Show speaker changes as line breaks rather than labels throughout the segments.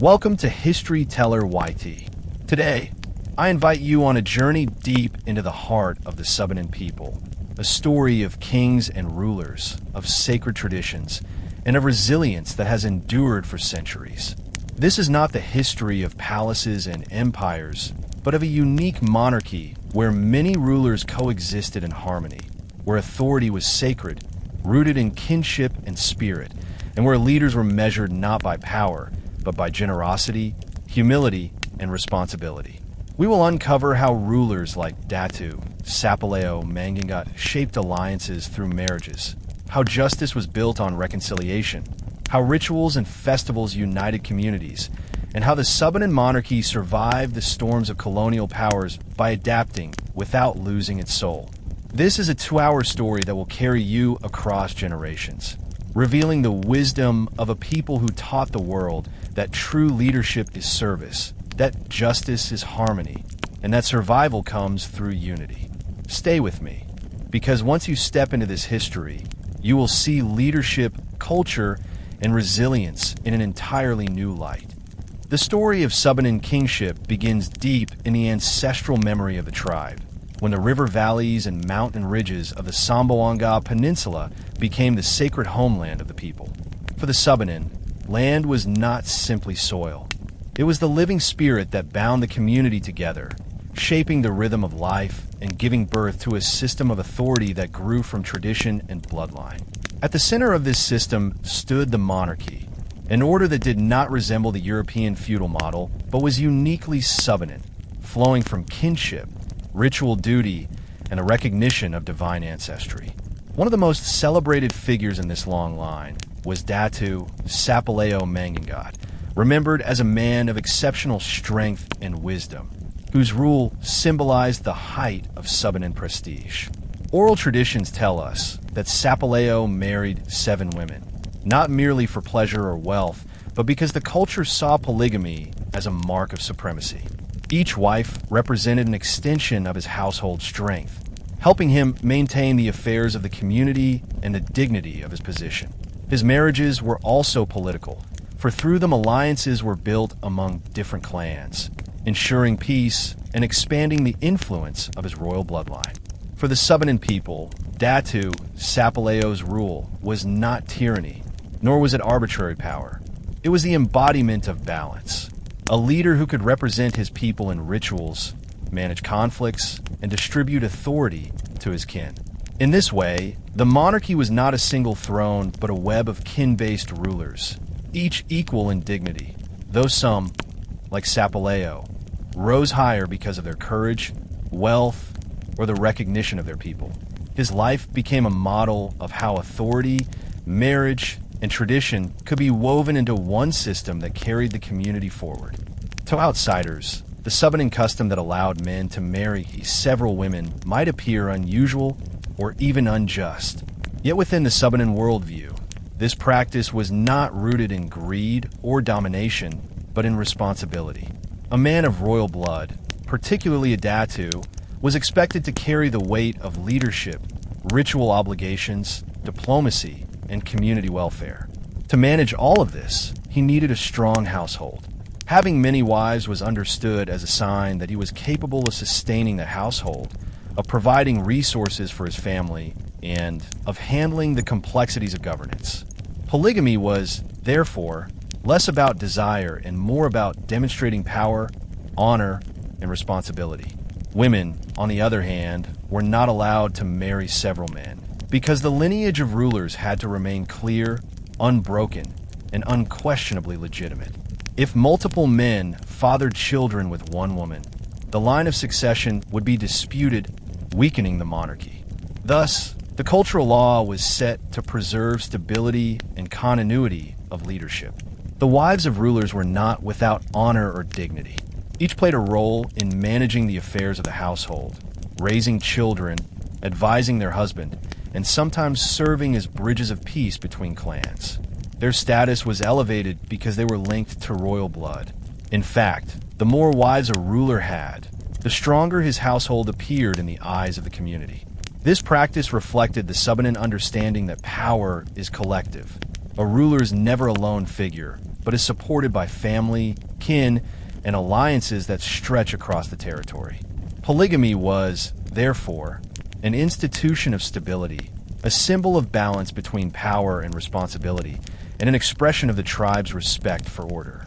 Welcome to History Teller YT. Today, I invite you on a journey deep into the heart of the Subanen people, a story of kings and rulers, of sacred traditions, and of resilience that has endured for centuries. This is not the history of palaces and empires, but of a unique monarchy where many rulers coexisted in harmony, where authority was sacred, rooted in kinship and spirit, and where leaders were measured not by power, but by generosity, humility, and responsibility. We will uncover how rulers like Datu Sapalao Mangangot shaped alliances through marriages, how justice was built on reconciliation, how rituals and festivals united communities, and how the Subanen Monarchy survived the storms of colonial powers by adapting without losing its soul. This is a 2-hour story that will carry you across generations, revealing the wisdom of a people who taught the world that true leadership is service, that justice is harmony, and that survival comes through unity. Stay with me, because once you step into this history, you will see leadership, culture, and resilience in an entirely new light. The story of Subanen kingship begins deep in the ancestral memory of the tribe, when the river valleys and mountain ridges of the Samboanga Peninsula became the sacred homeland of the people. For the Subanen, land was not simply soil. It was the living spirit that bound the community together, shaping the rhythm of life and giving birth to a system of authority that grew from tradition and bloodline. At the center of this system stood the monarchy, an order that did not resemble the European feudal model, but was uniquely Subanen, flowing from kinship, ritual duty, and a recognition of divine ancestry. One of the most celebrated figures in this long line was Datu Sapalao Mangangot, remembered as a man of exceptional strength and wisdom, whose rule symbolized the height of Subanen prestige. Oral traditions tell us that Sapalao married 7 women, not merely for pleasure or wealth, but because the culture saw polygamy as a mark of supremacy. Each wife represented an extension of his household strength, helping him maintain the affairs of the community and the dignity of his position. His marriages were also political, for through them alliances were built among different clans, ensuring peace and expanding the influence of his royal bloodline. For the Subanen people, Datu Sapalao's rule was not tyranny, nor was it arbitrary power. It was the embodiment of balance, a leader who could represent his people in rituals, manage conflicts, and distribute authority to his kin. In this way, the monarchy was not a single throne, but a web of kin-based rulers, each equal in dignity, though some, like Sapalao, rose higher because of their courage, wealth, or the recognition of their people. His life became a model of how authority, marriage, and tradition could be woven into one system that carried the community forward. To outsiders, the Subanen custom that allowed men to marry several women might appear unusual or even unjust. Yet within the Subanen worldview, this practice was not rooted in greed or domination, but in responsibility. A man of royal blood, particularly a Datu, was expected to carry the weight of leadership, ritual obligations, diplomacy, and community welfare. To manage all of this, he needed a strong household. Having many wives was understood as a sign that he was capable of sustaining the household, of providing resources for his family, and of handling the complexities of governance. Polygamy was, therefore, less about desire and more about demonstrating power, honor, and responsibility. Women, on the other hand, were not allowed to marry several men, because the lineage of rulers had to remain clear, unbroken, and unquestionably legitimate. If multiple men fathered children with one woman, the line of succession would be disputed, weakening the monarchy. Thus, the cultural law was set to preserve stability and continuity of leadership. The wives of rulers were not without honor or dignity. Each played a role in managing the affairs of the household, raising children, advising their husband, and sometimes serving as bridges of peace between clans. Their status was elevated because they were linked to royal blood. In fact, the more wives a ruler had, the stronger his household appeared in the eyes of the community. This practice reflected the Subanen understanding that power is collective, A ruler is never a lone figure, but is supported by family, kin, and alliances that stretch across the territory. Polygamy was, therefore, an institution of stability, a symbol of balance between power and responsibility, and an expression of the tribe's respect for order.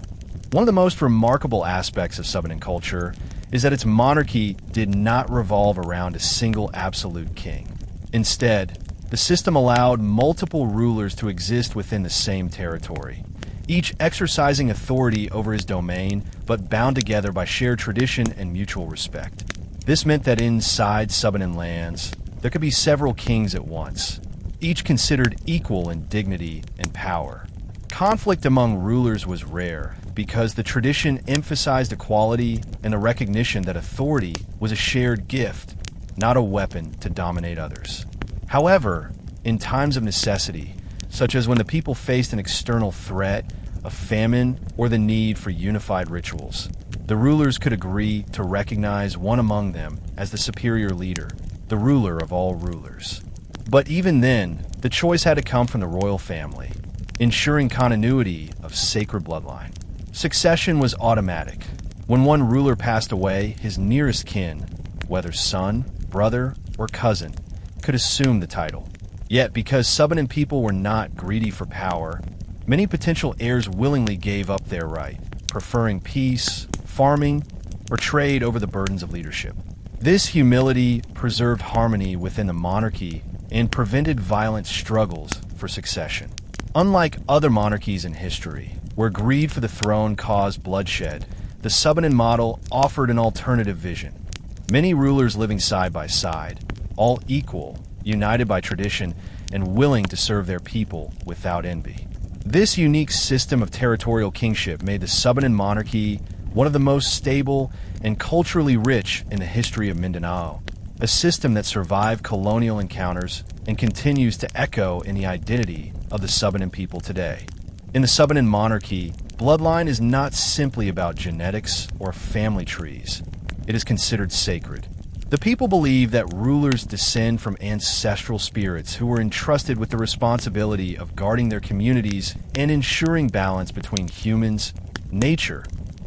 One of the most remarkable aspects of Subanen culture is that its monarchy did not revolve around a single absolute king. Instead, the system allowed multiple rulers to exist within the same territory, each exercising authority over his domain, but bound together by shared tradition and mutual respect. This meant that inside Subanen lands, there could be several kings at once, each considered equal in dignity and power. Conflict among rulers was rare because the tradition emphasized equality and the recognition that authority was a shared gift, not a weapon to dominate others. However, in times of necessity, such as when the people faced an external threat, a famine, or the need for unified rituals, the rulers could agree to recognize one among them as the superior leader, the ruler of all rulers. But even then, the choice had to come from the royal family, ensuring continuity of sacred bloodline. Succession was automatic. When one ruler passed away, his nearest kin, whether son, brother, or cousin, could assume the title. Yet, because Subanen people were not greedy for power, many potential heirs willingly gave up their right, preferring peace, farming, or trade over the burdens of leadership. This humility preserved harmony within the monarchy and prevented violent struggles for succession. Unlike other monarchies in history, where greed for the throne caused bloodshed, the Subanen model offered an alternative vision. Many rulers living side by side, all equal, united by tradition, and willing to serve their people without envy. This unique system of territorial kingship made the Subanen Monarchy one of the most stable and culturally rich in the history of Mindanao, a system that survived colonial encounters and continues to echo in the identity of the Subanen people today. In the Subanen Monarchy, bloodline is not simply about genetics or family trees. It is considered sacred. The people believe that rulers descend from ancestral spirits who were entrusted with the responsibility of guarding their communities and ensuring balance between humans, nature,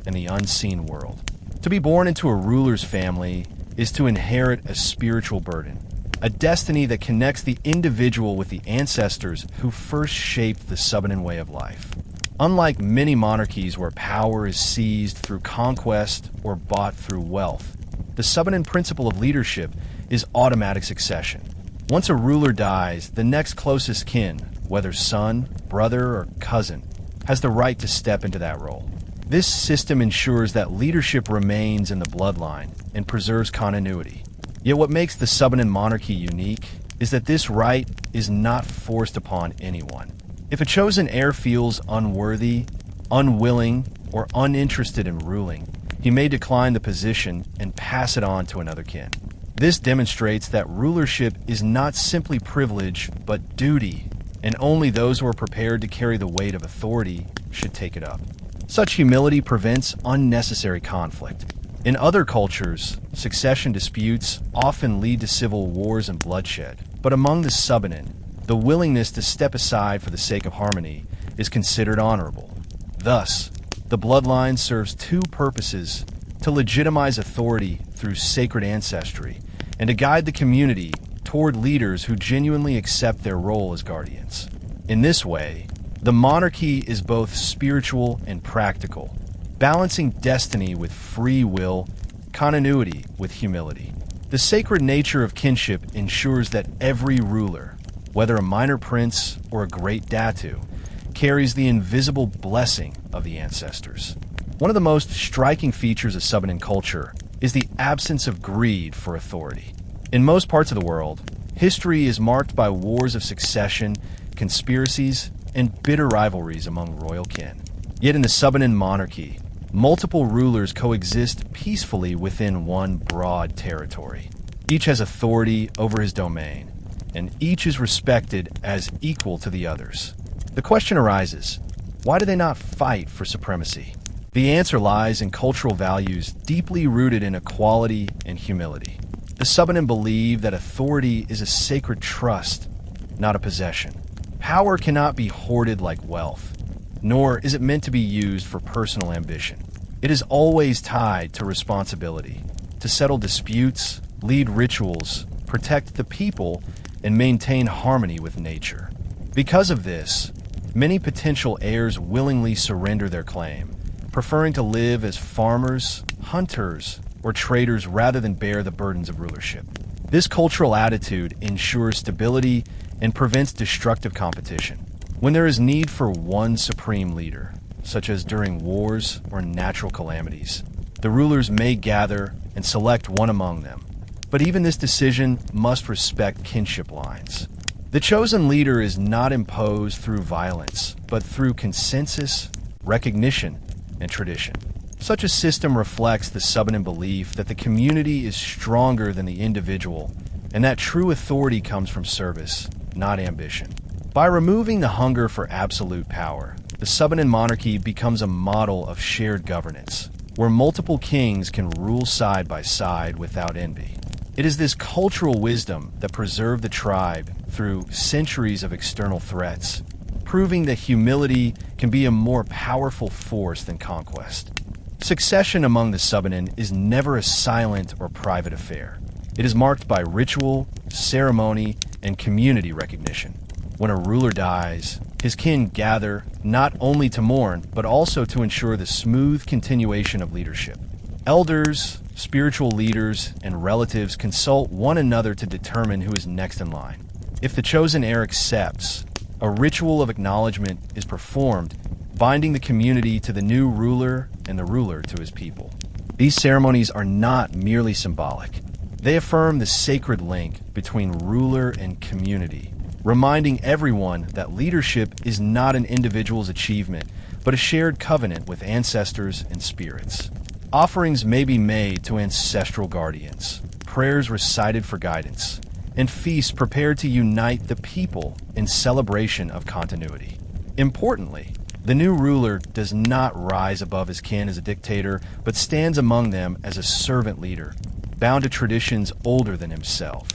and the unseen world. To be born into a ruler's family is to inherit a spiritual burden, a destiny that connects the individual with the ancestors who first shaped the Subanen way of life. Unlike many monarchies where power is seized through conquest or bought through wealth, the Subanen principle of leadership is automatic succession. Once a ruler dies, the next closest kin, whether son, brother, or cousin, has the right to step into that role. This system ensures that leadership remains in the bloodline and preserves continuity. Yet what makes the Subanen monarchy unique is that this right is not forced upon anyone. If a chosen heir feels unworthy, unwilling, or uninterested in ruling, he may decline the position and pass it on to another kin. This demonstrates that rulership is not simply privilege, but duty, and only those who are prepared to carry the weight of authority should take it up. Such humility prevents unnecessary conflict. In other cultures, succession disputes often lead to civil wars and bloodshed, but among the Subanen, the willingness to step aside for the sake of harmony is considered honorable. Thus, the bloodline serves two purposes: to legitimize authority through sacred ancestry, and to guide the community toward leaders who genuinely accept their role as guardians. In this way, the monarchy is both spiritual and practical, balancing destiny with free will, continuity with humility. The sacred nature of kinship ensures that every ruler, whether a minor prince or a great Datu, carries the invisible blessing of the ancestors. One of the most striking features of Subanen culture is the absence of greed for authority. In most parts of the world, history is marked by wars of succession, conspiracies, and bitter rivalries among royal kin. Yet in the Subanen monarchy, multiple rulers coexist peacefully within one broad territory. Each has authority over his domain, and each is respected as equal to the others. The question arises, why do they not fight for supremacy? The answer lies in cultural values deeply rooted in equality and humility. The Subanen believe that authority is a sacred trust, not a possession. Power cannot be hoarded like wealth, nor is it meant to be used for personal ambition. It is always tied to responsibility, to settle disputes, lead rituals, protect the people, and maintain harmony with nature. Because of this, many potential heirs willingly surrender their claim, preferring to live as farmers, hunters, or traders rather than bear the burdens of rulership. This cultural attitude ensures stability and prevents destructive competition. When there is need for one supreme leader, such as during wars or natural calamities, the rulers may gather and select one among them. But even this decision must respect kinship lines. The chosen leader is not imposed through violence, but through consensus, recognition, and tradition. Such a system reflects the Subanen belief that the community is stronger than the individual, and that true authority comes from service, not ambition. By removing the hunger for absolute power, the Subanen Monarchy becomes a model of shared governance, where multiple kings can rule side by side without envy. It is this cultural wisdom that preserved the tribe through centuries of external threats, proving that humility can be a more powerful force than conquest. Succession among the Subanen is never a silent or private affair. It is marked by ritual, ceremony, and community recognition. When a ruler dies, his kin gather not only to mourn, but also to ensure the smooth continuation of leadership. Elders, spiritual leaders, and relatives consult one another to determine who is next in line. If the chosen heir accepts, a ritual of acknowledgement is performed, binding the community to the new ruler and the ruler to his people. These ceremonies are not merely symbolic. They affirm the sacred link between ruler and community, reminding everyone that leadership is not an individual's achievement, but a shared covenant with ancestors and spirits. Offerings may be made to ancestral guardians, prayers recited for guidance, and feasts prepared to unite the people in celebration of continuity. Importantly, the new ruler does not rise above his kin as a dictator, but stands among them as a servant leader, bound to traditions older than himself.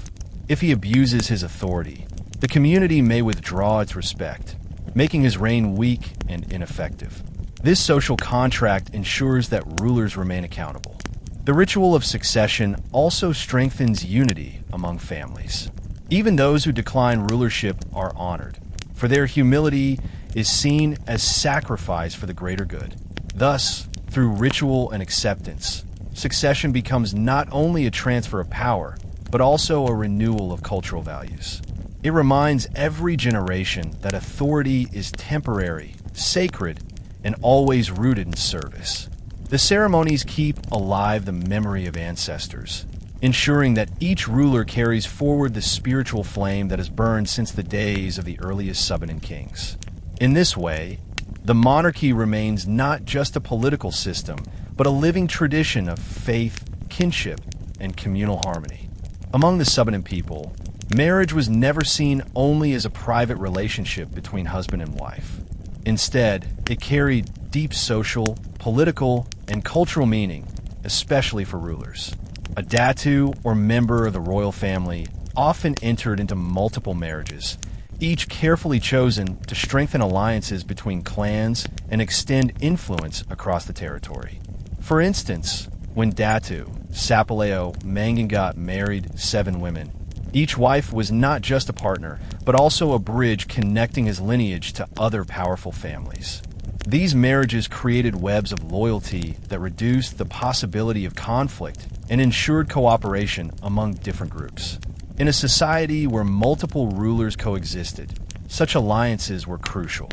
If he abuses his authority, the community may withdraw its respect, making his reign weak and ineffective. This social contract ensures that rulers remain accountable. The ritual of succession also strengthens unity among families. Even those who decline rulership are honored, for their humility is seen as sacrifice for the greater good. Thus, through ritual and acceptance, succession becomes not only a transfer of power, but also a renewal of cultural values. It reminds every generation that authority is temporary, sacred, and always rooted in service. The ceremonies keep alive the memory of ancestors, ensuring that each ruler carries forward the spiritual flame that has burned since the days of the earliest Subanen kings. In this way, the monarchy remains not just a political system, but a living tradition of faith, kinship, and communal harmony. Among the Subanen people, marriage was never seen only as a private relationship between husband and wife. Instead, it carried deep social, political, and cultural meaning, especially for rulers. A Datu, or member of the royal family, often entered into multiple marriages, each carefully chosen to strengthen alliances between clans and extend influence across the territory. For instance, when Datu Sapalao Mangangot married 7 women, each wife was not just a partner, but also a bridge connecting his lineage to other powerful families. These marriages created webs of loyalty that reduced the possibility of conflict and ensured cooperation among different groups. In a society where multiple rulers coexisted, such alliances were crucial.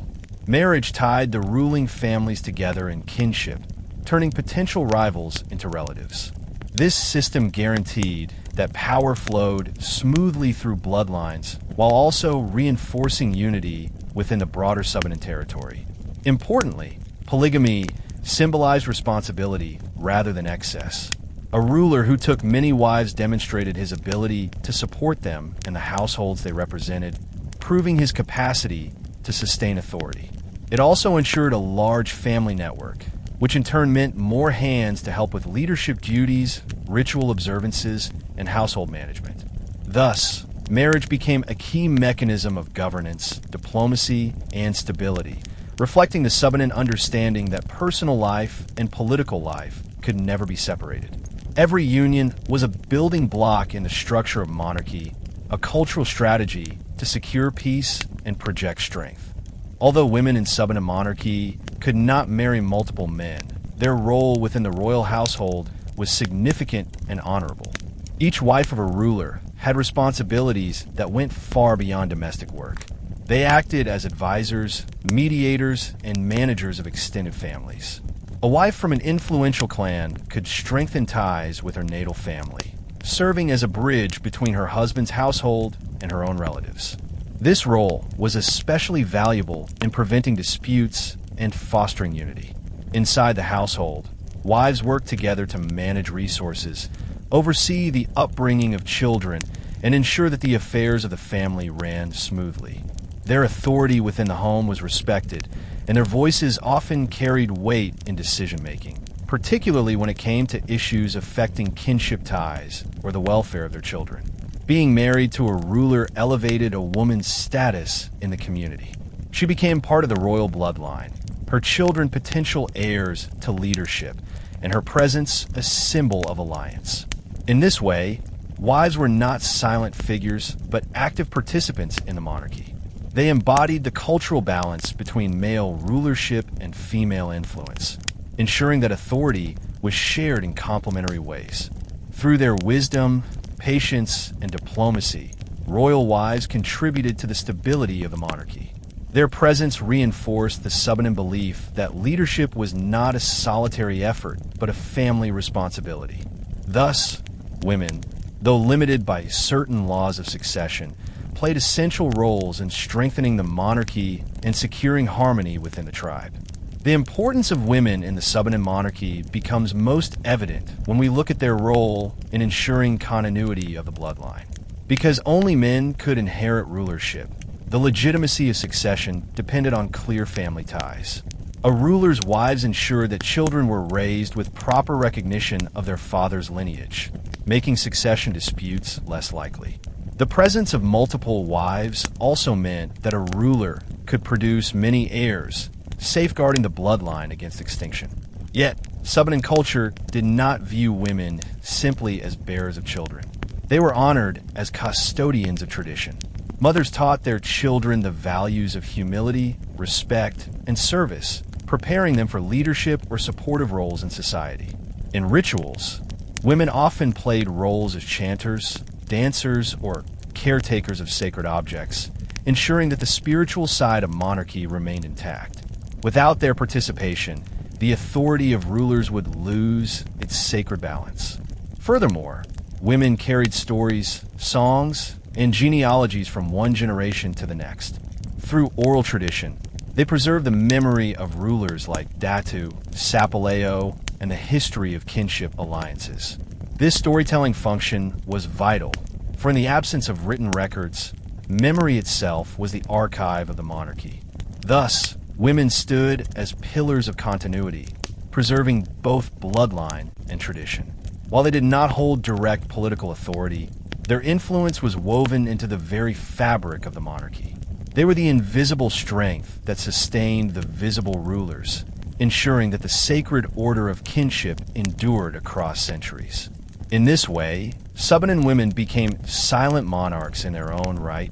Marriage tied the ruling families together in kinship, turning potential rivals into relatives. This system guaranteed that power flowed smoothly through bloodlines while also reinforcing unity within the broader Subanen territory. Importantly, polygamy symbolized responsibility rather than excess. A ruler who took many wives demonstrated his ability to support them and the households they represented, proving his capacity to sustain authority. It also ensured a large family network, which in turn meant more hands to help with leadership duties, ritual observances, and household management. Thus, marriage became a key mechanism of governance, diplomacy, and stability, reflecting the Subanen understanding that personal life and political life could never be separated. Every union was a building block in the structure of monarchy, a cultural strategy to secure peace and project strength. Although women in Subanen monarchy could not marry multiple men, their role within the royal household was significant and honorable. Each wife of a ruler had responsibilities that went far beyond domestic work. They acted as advisors, mediators, and managers of extended families. A wife from an influential clan could strengthen ties with her natal family, serving as a bridge between her husband's household and her own relatives. This role was especially valuable in preventing disputes and fostering unity. Inside the household, wives worked together to manage resources, oversee the upbringing of children, and ensure that the affairs of the family ran smoothly. Their authority within the home was respected, and their voices often carried weight in decision-making, particularly when it came to issues affecting kinship ties or the welfare of their children. Being married to a ruler elevated a woman's status in the community. She became part of the royal bloodline, her children potential heirs to leadership, and her presence a symbol of alliance. In this way, wives were not silent figures, but active participants in the monarchy. They embodied the cultural balance between male rulership and female influence, ensuring that authority was shared in complementary ways. Through their wisdom, patience, and diplomacy, royal wives contributed to the stability of the monarchy. Their presence reinforced the Subanen belief that leadership was not a solitary effort, but a family responsibility. Thus, women, though limited by certain laws of succession, played essential roles in strengthening the monarchy and securing harmony within the tribe. The importance of women in the Subanen monarchy becomes most evident when we look at their role in ensuring continuity of the bloodline. Because only men could inherit rulership, the legitimacy of succession depended on clear family ties. A ruler's wives ensured that children were raised with proper recognition of their father's lineage, making succession disputes less likely. The presence of multiple wives also meant that a ruler could produce many heirs, safeguarding the bloodline against extinction. Yet, Subanen culture did not view women simply as bearers of children. They were honored as custodians of tradition. Mothers taught their children the values of humility, respect, and service, preparing them for leadership or supportive roles in society. In rituals, women often played roles as chanters, dancers, or caretakers of sacred objects, ensuring that the spiritual side of monarchy remained intact. Without their participation, the authority of rulers would lose its sacred balance. Furthermore, women carried stories, songs, and genealogies from one generation to the next. Through oral tradition, they preserved the memory of rulers like Datu Sapalao and the history of kinship alliances. This storytelling function was vital, for in the absence of written records, memory itself was the archive of the monarchy. Thus, women stood as pillars of continuity, preserving both bloodline and tradition. While they did not hold direct political authority, their influence was woven into the very fabric of the monarchy. They were the invisible strength that sustained the visible rulers, ensuring that the sacred order of kinship endured across centuries. In this way, Subanen women became silent monarchs in their own right,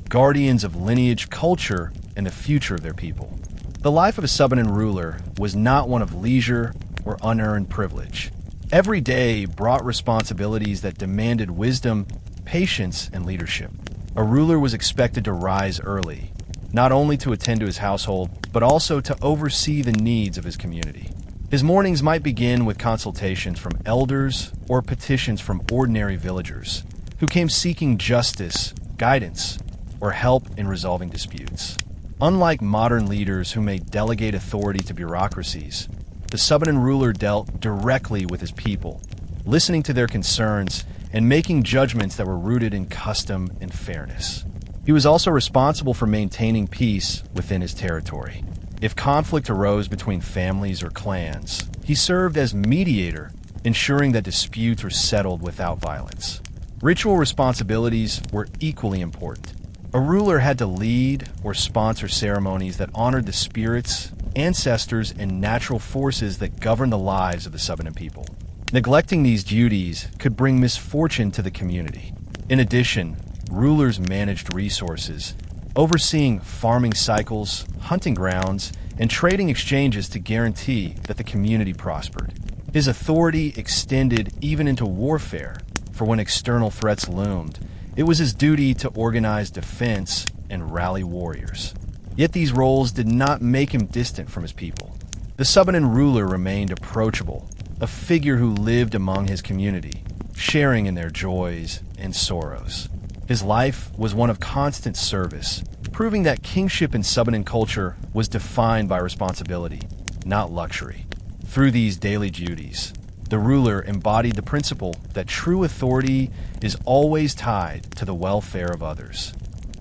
guardians of lineage, culture, and the future of their people. The life of a Subanen ruler was not one of leisure or unearned privilege. Every day brought responsibilities that demanded wisdom, patience, and leadership. A ruler was expected to rise early, not only to attend to his household, but also to oversee the needs of his community. His mornings might begin with consultations from elders or petitions from ordinary villagers who came seeking justice, guidance, or help in resolving disputes. Unlike modern leaders who may delegate authority to bureaucracies, the Subanen ruler dealt directly with his people, listening to their concerns and making judgments that were rooted in custom and fairness. He was also responsible for maintaining peace within his territory. If conflict arose between families or clans, he served as mediator, ensuring that disputes were settled without violence. Ritual responsibilities were equally important. A ruler had to lead or sponsor ceremonies that honored the spirits, ancestors, and natural forces that govern the lives of the Subanen people. Neglecting these duties could bring misfortune to the community. In addition, rulers managed resources, overseeing farming cycles, hunting grounds, and trading exchanges to guarantee that the community prospered. His authority extended even into warfare, for when external threats loomed, it was his duty to organize defense and rally warriors. Yet these roles did not make him distant from his people. The Subanen ruler remained approachable, a figure who lived among his community, sharing in their joys and sorrows. His life was one of constant service, proving that kingship in Subanen culture was defined by responsibility, not luxury. Through these daily duties, the ruler embodied the principle that true authority is always tied to the welfare of others.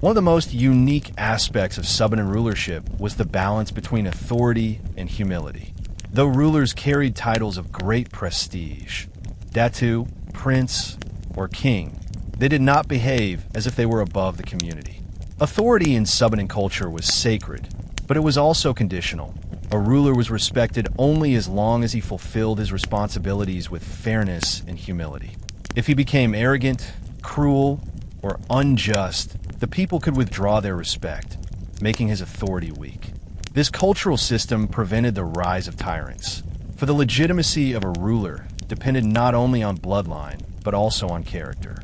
One of the most unique aspects of Subanen rulership was the balance between authority and humility. Though rulers carried titles of great prestige, Datu, Prince, or King, they did not behave as if they were above the community. Authority in Subanen culture was sacred, but it was also conditional. A ruler was respected only as long as he fulfilled his responsibilities with fairness and humility. If he became arrogant, cruel, or unjust, the people could withdraw their respect, making his authority weak. This cultural system prevented the rise of tyrants, for the legitimacy of a ruler depended not only on bloodline, but also on character.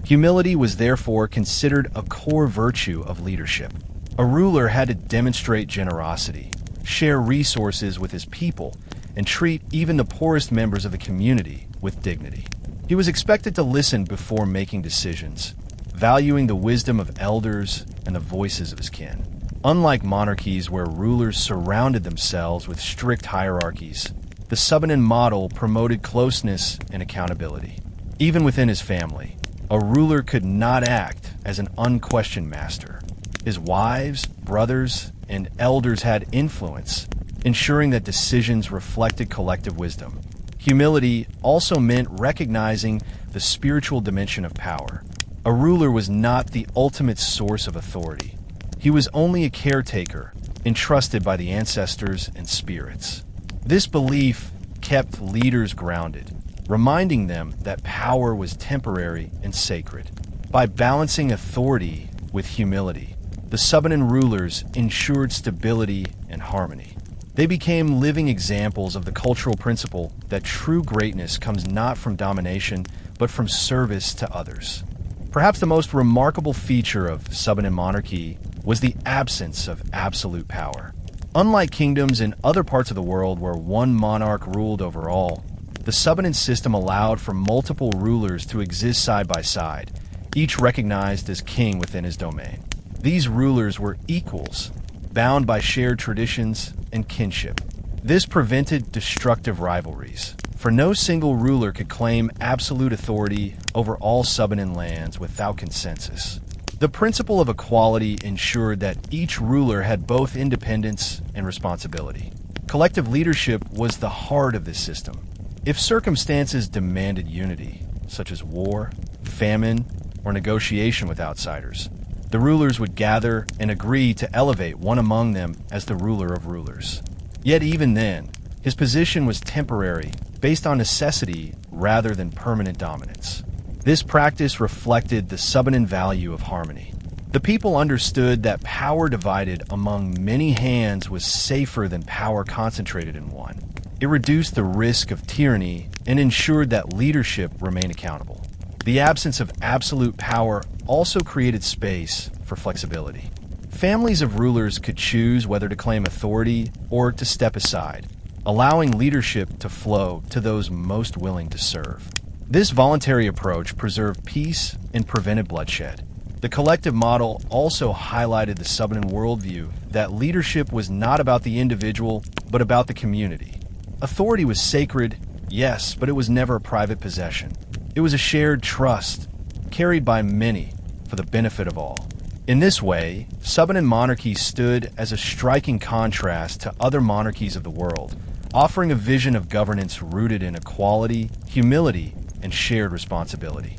Humility was therefore considered a core virtue of leadership. A ruler had to demonstrate generosity, share resources with his people, and treat even the poorest members of the community with dignity. He was expected to listen before making decisions, valuing the wisdom of elders and the voices of his kin. Unlike monarchies where rulers surrounded themselves with strict hierarchies, the Subanen model promoted closeness and accountability. Even within his family, a ruler could not act as an unquestioned master. His wives, brothers, and elders had influence, ensuring that decisions reflected collective wisdom. Humility also meant recognizing the spiritual dimension of power. A ruler was not the ultimate source of authority. He was only a caretaker, entrusted by the ancestors and spirits. This belief kept leaders grounded, reminding them that power was temporary and sacred. By balancing authority with humility, the Subanen rulers ensured stability and harmony. They became living examples of the cultural principle that true greatness comes not from domination, but from service to others. Perhaps the most remarkable feature of Subanen monarchy was the absence of absolute power. Unlike kingdoms in other parts of the world where one monarch ruled over all, the Subanen system allowed for multiple rulers to exist side by side, each recognized as king within his domain. These rulers were equals, bound by shared traditions and kinship. This prevented destructive rivalries, for no single ruler could claim absolute authority over all Subanen lands without consensus. The principle of equality ensured that each ruler had both independence and responsibility. Collective leadership was the heart of this system. If circumstances demanded unity, such as war, famine, or negotiation with outsiders, the rulers would gather and agree to elevate one among them as the ruler of rulers. Yet even then, his position was temporary, based on necessity rather than permanent dominance. This practice reflected the Subanen value of harmony. The people understood that power divided among many hands was safer than power concentrated in one. It reduced the risk of tyranny and ensured that leadership remained accountable. The absence of absolute power also created space for flexibility. Families of rulers could choose whether to claim authority or to step aside, allowing leadership to flow to those most willing to serve. This voluntary approach preserved peace and prevented bloodshed. The collective model also highlighted the Subanen worldview that leadership was not about the individual, but about the community. Authority was sacred, yes, but it was never a private possession. It was a shared trust, carried by many for the benefit of all. In this way, Subanen monarchy stood as a striking contrast to other monarchies of the world, offering a vision of governance rooted in equality, humility, and shared responsibility.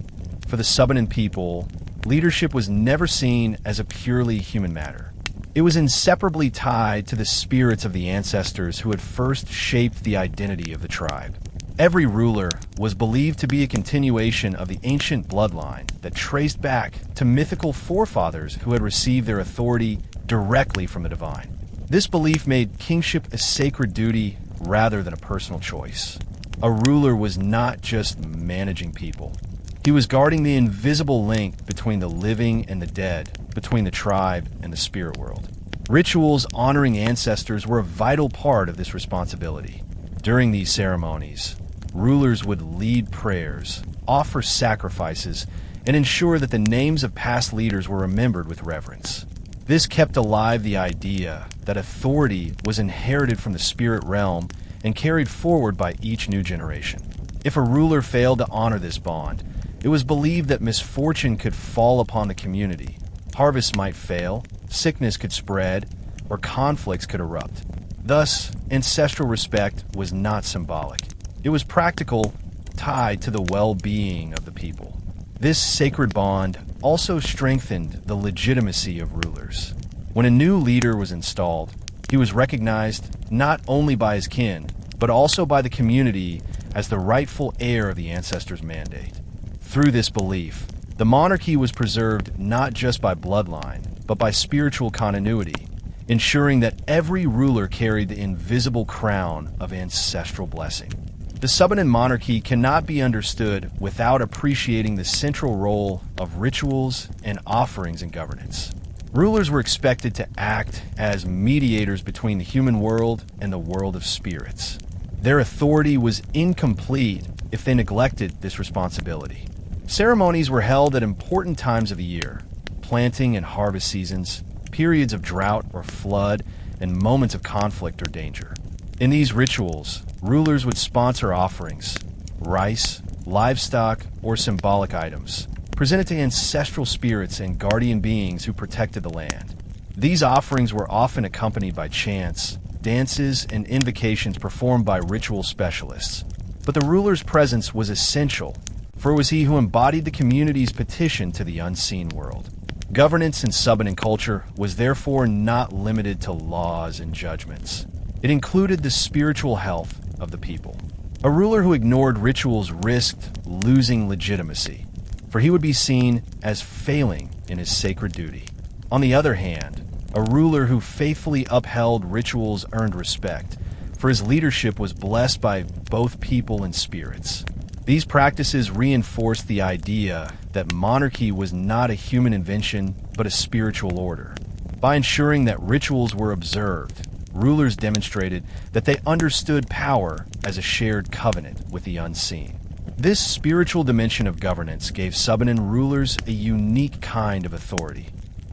For the Subanen people, leadership was never seen as a purely human matter. It was inseparably tied to the spirits of the ancestors who had first shaped the identity of the tribe. Every ruler was believed to be a continuation of the ancient bloodline that traced back to mythical forefathers who had received their authority directly from the divine. This belief made kingship a sacred duty rather than a personal choice. A ruler was not just managing people. He was guarding the invisible link between the living and the dead, between the tribe and the spirit world. Rituals honoring ancestors were a vital part of this responsibility. During these ceremonies, rulers would lead prayers, offer sacrifices, and ensure that the names of past leaders were remembered with reverence. This kept alive the idea that authority was inherited from the spirit realm and carried forward by each new generation. If a ruler failed to honor this bond, it was believed that misfortune could fall upon the community. Harvests might fail, sickness could spread, or conflicts could erupt. Thus, ancestral respect was not symbolic. It was practical, tied to the well-being of the people. This sacred bond also strengthened the legitimacy of rulers. When a new leader was installed, he was recognized not only by his kin, but also by the community as the rightful heir of the ancestors' mandate. Through this belief, the monarchy was preserved not just by bloodline, but by spiritual continuity, ensuring that every ruler carried the invisible crown of ancestral blessing. The Subanen Monarchy cannot be understood without appreciating the central role of rituals and offerings in governance. Rulers were expected to act as mediators between the human world and the world of spirits. Their authority was incomplete if they neglected this responsibility. Ceremonies were held at important times of the year: planting and harvest seasons, periods of drought or flood, and moments of conflict or danger. In these rituals, rulers would sponsor offerings, rice, livestock, or symbolic items, presented to ancestral spirits and guardian beings who protected the land. These offerings were often accompanied by chants, dances, and invocations performed by ritual specialists. But the ruler's presence was essential, for it was he who embodied the community's petition to the unseen world. Governance in Subanen culture was therefore not limited to laws and judgments. It included the spiritual health of the people. A ruler who ignored rituals risked losing legitimacy, for he would be seen as failing in his sacred duty. On the other hand, a ruler who faithfully upheld rituals earned respect, for his leadership was blessed by both people and spirits. These practices reinforced the idea that monarchy was not a human invention, but a spiritual order. By ensuring that rituals were observed, rulers demonstrated that they understood power as a shared covenant with the unseen. This spiritual dimension of governance gave Subanen rulers a unique kind of authority,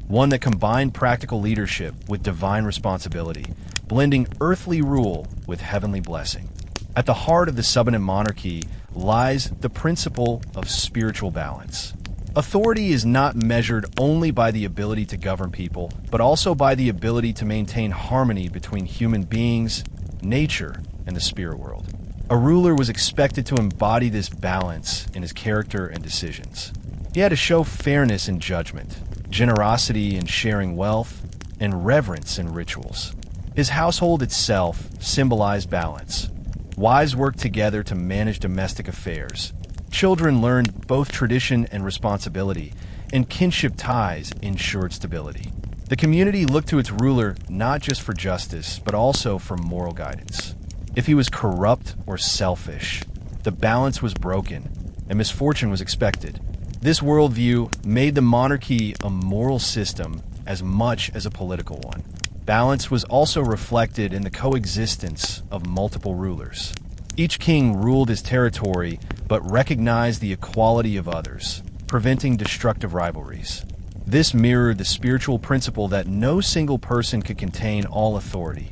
one that combined practical leadership with divine responsibility, blending earthly rule with heavenly blessing. At the heart of the Subanen monarchy lies the principle of spiritual balance. Authority is not measured only by the ability to govern people, but also by the ability to maintain harmony between human beings, nature, and the spirit world. A ruler was expected to embody this balance in his character and decisions. He had to show fairness in judgment, generosity in sharing wealth, and reverence in rituals. His household itself symbolized balance. Wives worked together to manage domestic affairs. Children learned both tradition and responsibility, and kinship ties ensured stability. The community looked to its ruler not just for justice, but also for moral guidance. If he was corrupt or selfish, the balance was broken, and misfortune was expected. This worldview made the monarchy a moral system as much as a political one. Balance was also reflected in the coexistence of multiple rulers. Each king ruled his territory, but recognized the equality of others, preventing destructive rivalries. This mirrored the spiritual principle that no single person could contain all authority.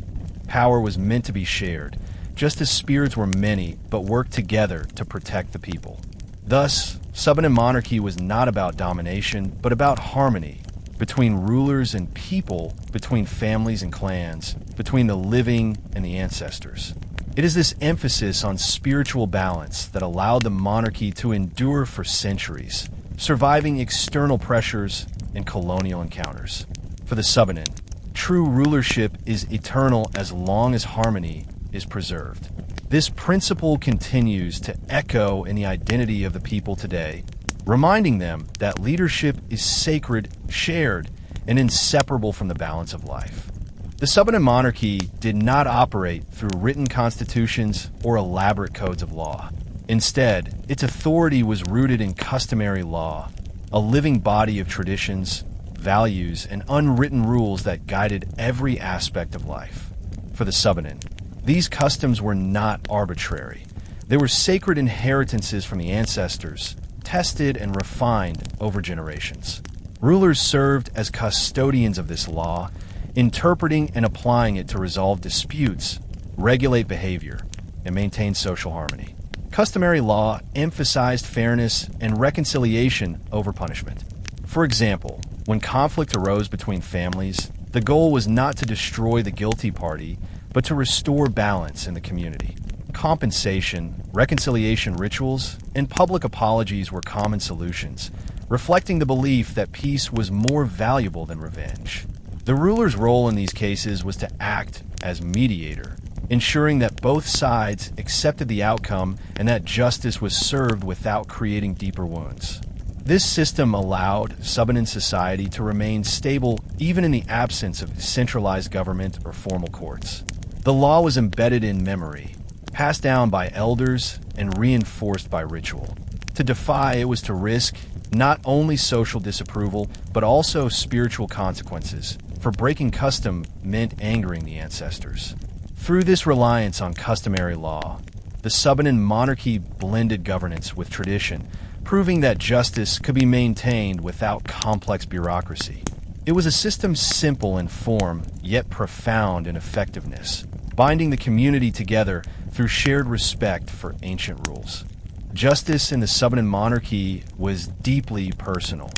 Power was meant to be shared, just as spirits were many, but worked together to protect the people. Thus, Subanen monarchy was not about domination, but about harmony, between rulers and people, between families and clans, between the living and the ancestors. It is this emphasis on spiritual balance that allowed the monarchy to endure for centuries, surviving external pressures and colonial encounters. For the Subanen, true rulership is eternal as long as harmony is preserved. This principle continues to echo in the identity of the people today, reminding them that leadership is sacred, shared, and inseparable from the balance of life. The Subanen Monarchy did not operate through written constitutions or elaborate codes of law. Instead, its authority was rooted in customary law, a living body of traditions, values, and unwritten rules that guided every aspect of life. For the Subanen, these customs were not arbitrary. They were sacred inheritances from the ancestors, tested and refined over generations. Rulers served as custodians of this law, interpreting and applying it to resolve disputes, regulate behavior, and maintain social harmony. Customary law emphasized fairness and reconciliation over punishment. For example, when conflict arose between families, the goal was not to destroy the guilty party, but to restore balance in the community. Compensation, reconciliation rituals, and public apologies were common solutions, reflecting the belief that peace was more valuable than revenge. The ruler's role in these cases was to act as mediator, ensuring that both sides accepted the outcome and that justice was served without creating deeper wounds. This system allowed Subanen society to remain stable even in the absence of centralized government or formal courts. The law was embedded in memory, passed down by elders, and reinforced by ritual. To defy it was to risk not only social disapproval, but also spiritual consequences, for breaking custom meant angering the ancestors. Through this reliance on customary law, the Subanen Monarchy blended governance with tradition, proving that justice could be maintained without complex bureaucracy. It was a system simple in form, yet profound in effectiveness, binding the community together through shared respect for ancient rules. Justice in the Subanen Monarchy was deeply personal.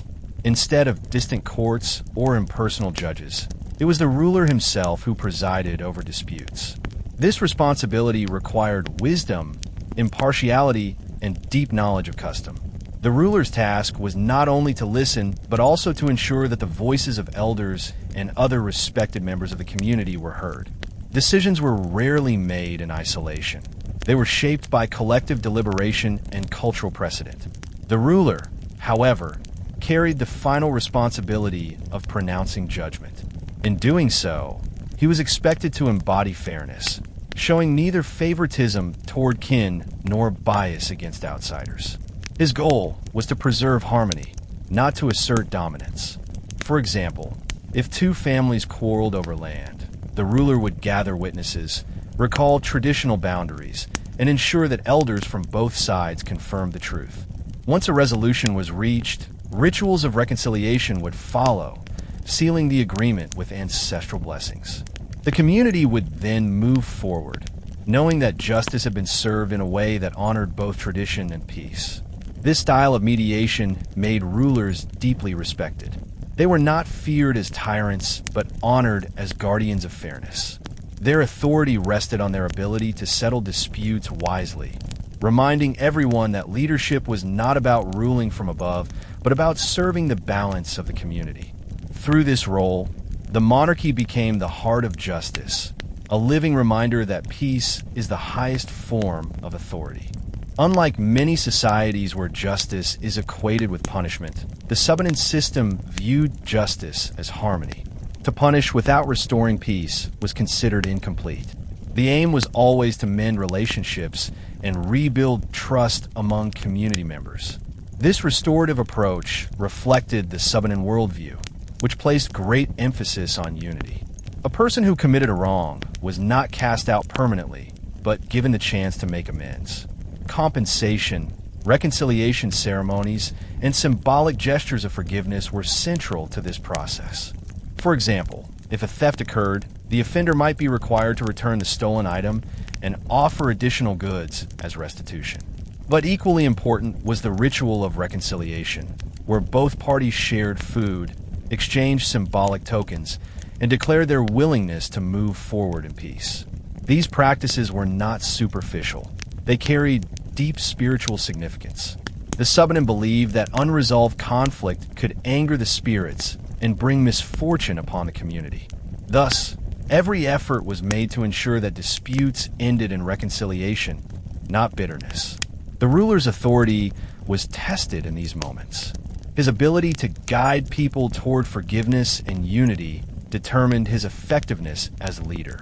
Instead of distant courts or impersonal judges, it was the ruler himself who presided over disputes. This responsibility required wisdom, impartiality, and deep knowledge of custom. The ruler's task was not only to listen, but also to ensure that the voices of elders and other respected members of the community were heard. Decisions were rarely made in isolation. They were shaped by collective deliberation and cultural precedent. The ruler, however, carried the final responsibility of pronouncing judgment. In doing so, he was expected to embody fairness, showing neither favoritism toward kin nor bias against outsiders. His goal was to preserve harmony, not to assert dominance. For example, if two families quarreled over land, the ruler would gather witnesses, recall traditional boundaries, and ensure that elders from both sides confirmed the truth. Once a resolution was reached, rituals of reconciliation would follow, sealing the agreement with ancestral blessings. The community would then move forward, knowing that justice had been served in a way that honored both tradition and peace. This style of mediation made rulers deeply respected. They were not feared as tyrants, but honored as guardians of fairness. Their authority rested on their ability to settle disputes wisely, reminding everyone that leadership was not about ruling from above, but about serving the balance of the community. Through this role, the monarchy became the heart of justice, a living reminder that peace is the highest form of authority. Unlike many societies where justice is equated with punishment, the Subanen system viewed justice as harmony. To punish without restoring peace was considered incomplete. The aim was always to mend relationships and rebuild trust among community members. This restorative approach reflected the Subanen worldview, which placed great emphasis on unity. A person who committed a wrong was not cast out permanently, but given the chance to make amends. Compensation, reconciliation ceremonies, and symbolic gestures of forgiveness were central to this process. For example, if a theft occurred, the offender might be required to return the stolen item and offer additional goods as restitution. But equally important was the ritual of reconciliation, where both parties shared food, exchanged symbolic tokens, and declared their willingness to move forward in peace. These practices were not superficial. They carried deep spiritual significance. The Subanen believed that unresolved conflict could anger the spirits and bring misfortune upon the community. Thus, every effort was made to ensure that disputes ended in reconciliation, not bitterness. The ruler's authority was tested in these moments. His ability to guide people toward forgiveness and unity determined his effectiveness as leader.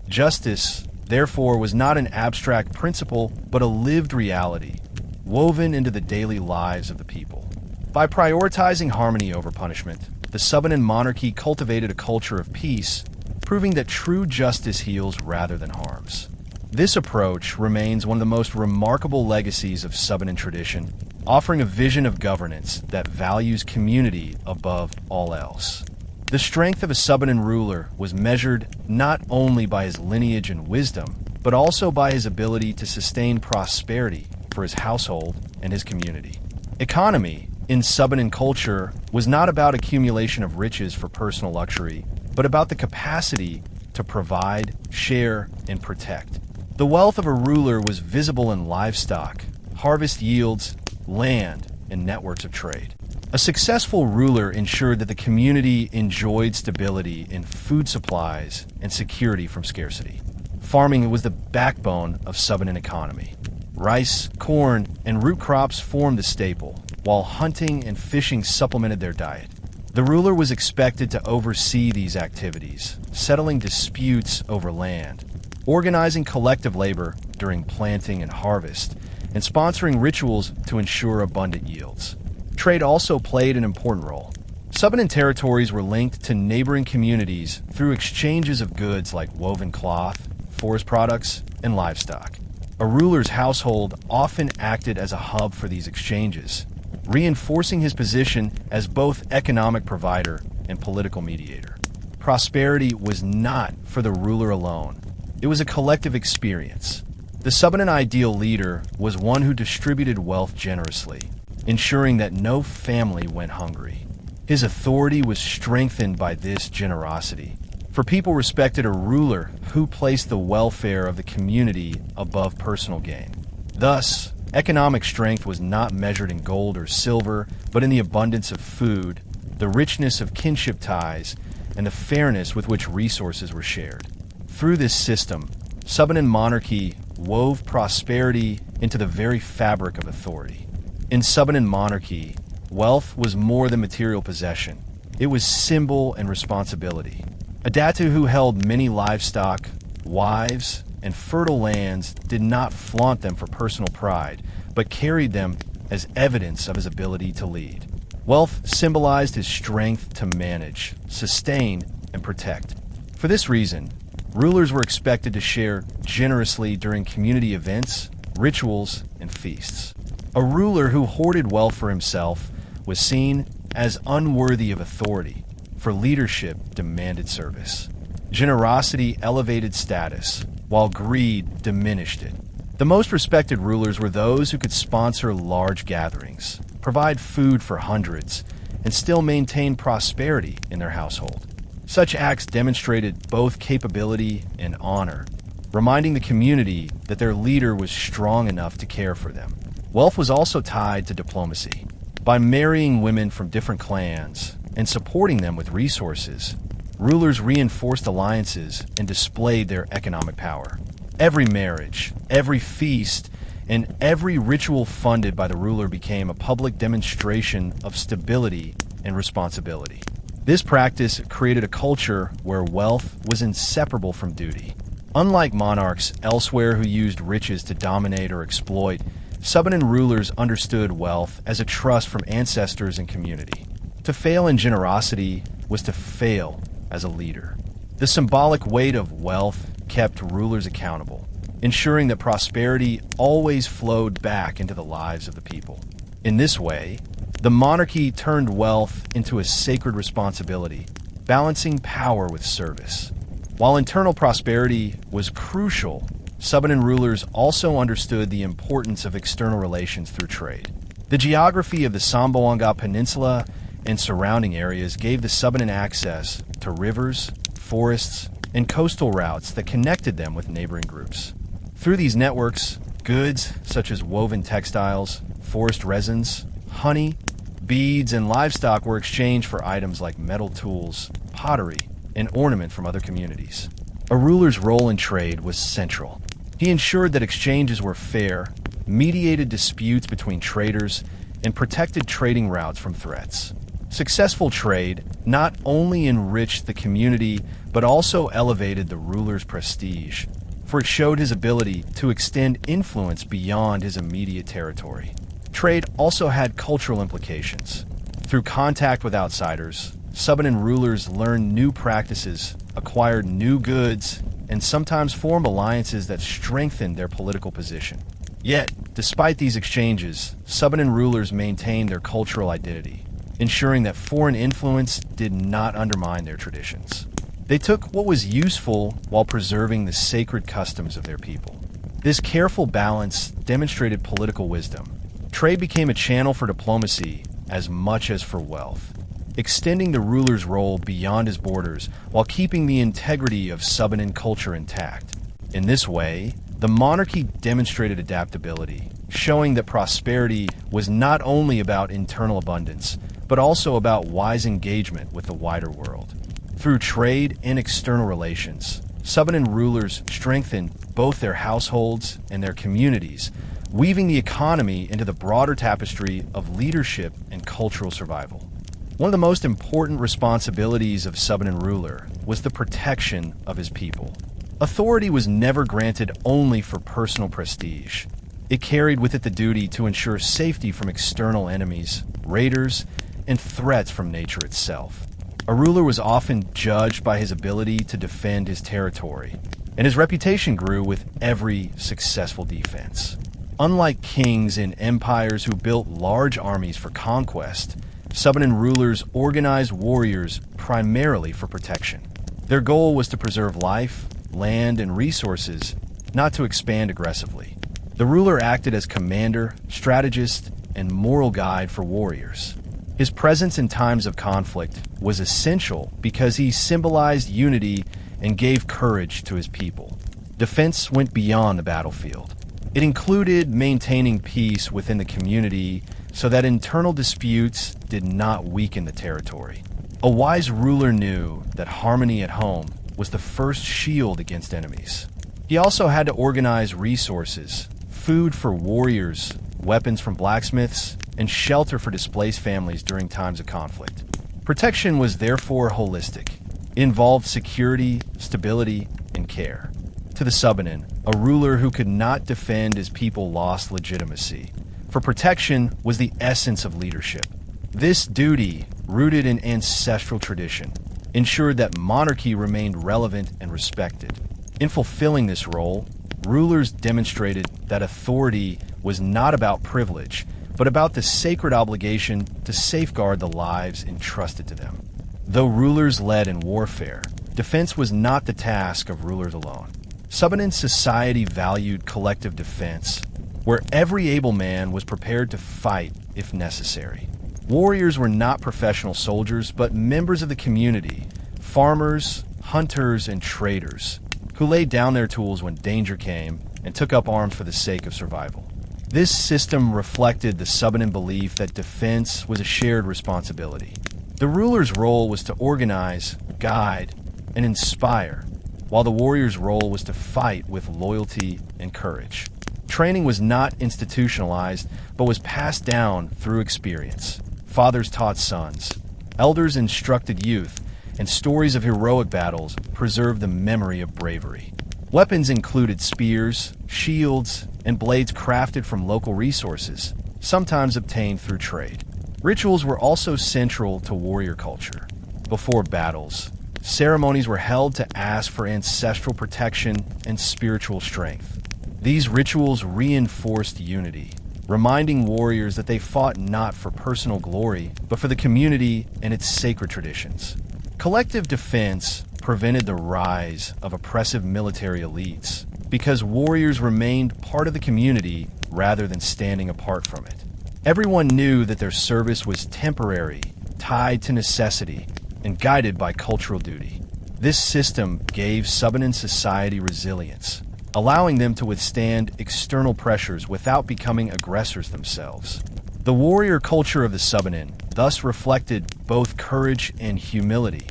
Justice, therefore, was not an abstract principle, but a lived reality, woven into the daily lives of the people. By prioritizing harmony over punishment, the Subanen monarchy cultivated a culture of peace, proving that true justice heals rather than harms. This approach remains one of the most remarkable legacies of Subanen tradition, offering a vision of governance that values community above all else. The strength of a Subanen ruler was measured not only by his lineage and wisdom, but also by his ability to sustain prosperity for his household and his community. Economy in Subanen culture was not about accumulation of riches for personal luxury, but about the capacity to provide, share, and protect. The wealth of a ruler was visible in livestock, harvest yields, land, and networks of trade. A successful ruler ensured that the community enjoyed stability in food supplies and security from scarcity. Farming was the backbone of Subanen economy. Rice, corn, and root crops formed the staple, while hunting and fishing supplemented their diet. The ruler was expected to oversee these activities, settling disputes over land, organizing collective labor during planting and harvest, and sponsoring rituals to ensure abundant yields. Trade also played an important role. Subanen territories were linked to neighboring communities through exchanges of goods like woven cloth, forest products, and livestock. A ruler's household often acted as a hub for these exchanges, reinforcing his position as both economic provider and political mediator. Prosperity was not for the ruler alone. It was a collective experience. The Subanen ideal leader was one who distributed wealth generously, ensuring that no family went hungry. His authority was strengthened by this generosity, for people respected a ruler who placed the welfare of the community above personal gain. Thus, economic strength was not measured in gold or silver, but in the abundance of food, the richness of kinship ties, and the fairness with which resources were shared. Through this system, Subanen monarchy wove prosperity into the very fabric of authority. In Subanen monarchy, wealth was more than material possession. It was symbol and responsibility. A Datu who held many livestock, wives, and fertile lands did not flaunt them for personal pride, but carried them as evidence of his ability to lead. Wealth symbolized his strength to manage, sustain, and protect. For this reason, rulers were expected to share generously during community events, rituals, and feasts. A ruler who hoarded wealth for himself was seen as unworthy of authority, for leadership demanded service. Generosity elevated status, while greed diminished it. The most respected rulers were those who could sponsor large gatherings, provide food for hundreds, and still maintain prosperity in their household. Such acts demonstrated both capability and honor, reminding the community that their leader was strong enough to care for them. Wealth was also tied to diplomacy. By marrying women from different clans and supporting them with resources, rulers reinforced alliances and displayed their economic power. Every marriage, every feast, and every ritual funded by the ruler became a public demonstration of stability and responsibility. This practice created a culture where wealth was inseparable from duty. Unlike monarchs elsewhere who used riches to dominate or exploit, Subanen rulers understood wealth as a trust from ancestors and community. To fail in generosity was to fail as a leader. The symbolic weight of wealth kept rulers accountable, ensuring that prosperity always flowed back into the lives of the people. In this way, the monarchy turned wealth into a sacred responsibility, balancing power with service. While internal prosperity was crucial, Subanen rulers also understood the importance of external relations through trade. The geography of the Zamboanga Peninsula and surrounding areas gave the Subanen access to rivers, forests, and coastal routes that connected them with neighboring groups. Through these networks, Goods such as woven textiles, forest resins, honey, beads, and livestock were exchanged for items like metal tools, pottery, and ornament from other communities. A ruler's role in trade was central. He ensured that exchanges were fair, mediated disputes between traders, and protected trading routes from threats. Successful trade not only enriched the community, but also elevated the ruler's prestige, for it showed his ability to extend influence beyond his immediate territory. Trade also had cultural implications. Through contact with outsiders, Subanen rulers learned new practices, acquired new goods, and sometimes formed alliances that strengthened their political position. Yet, despite these exchanges, Subanen rulers maintained their cultural identity, ensuring that foreign influence did not undermine their traditions. They took what was useful while preserving the sacred customs of their people. This careful balance demonstrated political wisdom. Trade became a channel for diplomacy as much as for wealth, extending the ruler's role beyond his borders while keeping the integrity of Subanen culture intact. In this way, the monarchy demonstrated adaptability, showing that prosperity was not only about internal abundance, but also about wise engagement with the wider world. Through trade and external relations, Subanen rulers strengthened both their households and their communities, weaving the economy into the broader tapestry of leadership and cultural survival. One of the most important responsibilities of Subanen ruler was the protection of his people. Authority was never granted only for personal prestige. It carried with it the duty to ensure safety from external enemies, raiders, and threats from nature itself. A ruler was often judged by his ability to defend his territory, and his reputation grew with every successful defense. Unlike kings in empires who built large armies for conquest, Subanen rulers organized warriors primarily for protection. Their goal was to preserve life, land, and resources, not to expand aggressively. The ruler acted as commander, strategist, and moral guide for warriors. His presence in times of conflict was essential because he symbolized unity and gave courage to his people. Defense went beyond the battlefield. It included maintaining peace within the community so that internal disputes did not weaken the territory. A wise ruler knew that harmony at home was the first shield against enemies. He also had to organize resources, food for warriors, weapons from blacksmiths, and shelter for displaced families during times of conflict. Protection was therefore holistic. It involved security, stability, and care. To the Subanen, a ruler who could not defend his people lost legitimacy. For protection was the essence of leadership. This duty, rooted in ancestral tradition, ensured that monarchy remained relevant and respected. In fulfilling this role, rulers demonstrated that authority was not about privilege, but about the sacred obligation to safeguard the lives entrusted to them. Though rulers led in warfare, defense was not the task of rulers alone. Subanen society valued collective defense, where every able man was prepared to fight if necessary. Warriors were not professional soldiers, but members of the community, farmers, hunters, and traders, who laid down their tools when danger came and took up arms for the sake of survival. This system reflected the Subanen belief that defense was a shared responsibility. The ruler's role was to organize, guide, and inspire, while the warrior's role was to fight with loyalty and courage. Training was not institutionalized, but was passed down through experience. Fathers taught sons, elders instructed youth, and stories of heroic battles preserved the memory of bravery. Weapons included spears, shields, and blades crafted from local resources, sometimes obtained through trade. Rituals were also central to warrior culture. Before battles, ceremonies were held to ask for ancestral protection and spiritual strength. These rituals reinforced unity, reminding warriors that they fought not for personal glory, but for the community and its sacred traditions. Collective defense prevented the rise of oppressive military elites because warriors remained part of the community rather than standing apart from it. Everyone knew that their service was temporary, tied to necessity, and guided by cultural duty. This system gave Subanen society resilience, allowing them to withstand external pressures without becoming aggressors themselves. The warrior culture of the Subanen thus reflected both courage and humility,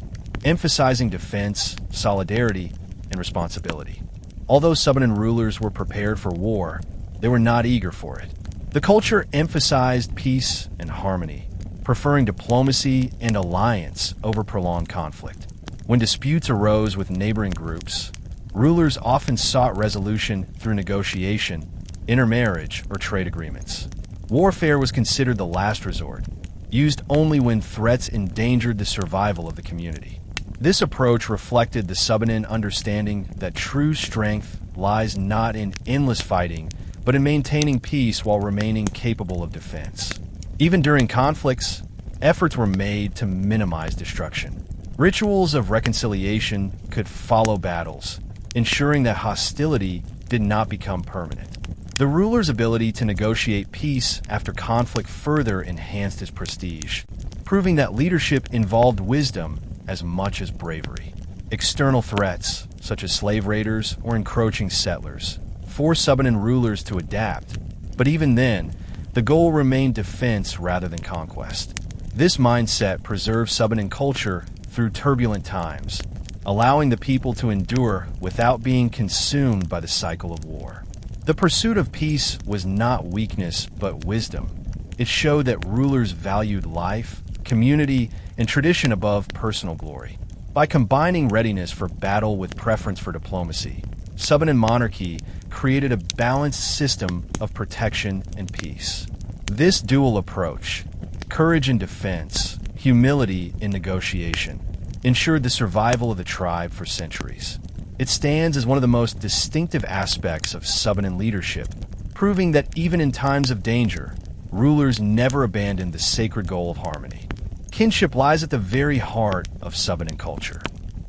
emphasizing defense, solidarity, and responsibility. Although Subanen rulers were prepared for war, they were not eager for it. The culture emphasized peace and harmony, preferring diplomacy and alliance over prolonged conflict. When disputes arose with neighboring groups, rulers often sought resolution through negotiation, intermarriage, or trade agreements. Warfare was considered the last resort, used only when threats endangered the survival of the community. This approach reflected the Subanen understanding that true strength lies not in endless fighting, but in maintaining peace while remaining capable of defense. Even during conflicts, efforts were made to minimize destruction. Rituals of reconciliation could follow battles, ensuring that hostility did not become permanent. The ruler's ability to negotiate peace after conflict further enhanced his prestige, proving that leadership involved wisdom as much as bravery. External threats, such as slave raiders or encroaching settlers, forced Subanen rulers to adapt, but even then, the goal remained defense rather than conquest. This mindset preserved Subanen culture through turbulent times, allowing the people to endure without being consumed by the cycle of war. The pursuit of peace was not weakness, but wisdom. It showed that rulers valued life, community, and tradition above personal glory. By combining readiness for battle with preference for diplomacy, Subanen Monarchy created a balanced system of protection and peace. This dual approach, courage in defense, humility in negotiation, ensured the survival of the tribe for centuries. It stands as one of the most distinctive aspects of Subanen leadership, proving that even in times of danger, rulers never abandoned the sacred goal of harmony. Kinship lies at the very heart of Subanen culture.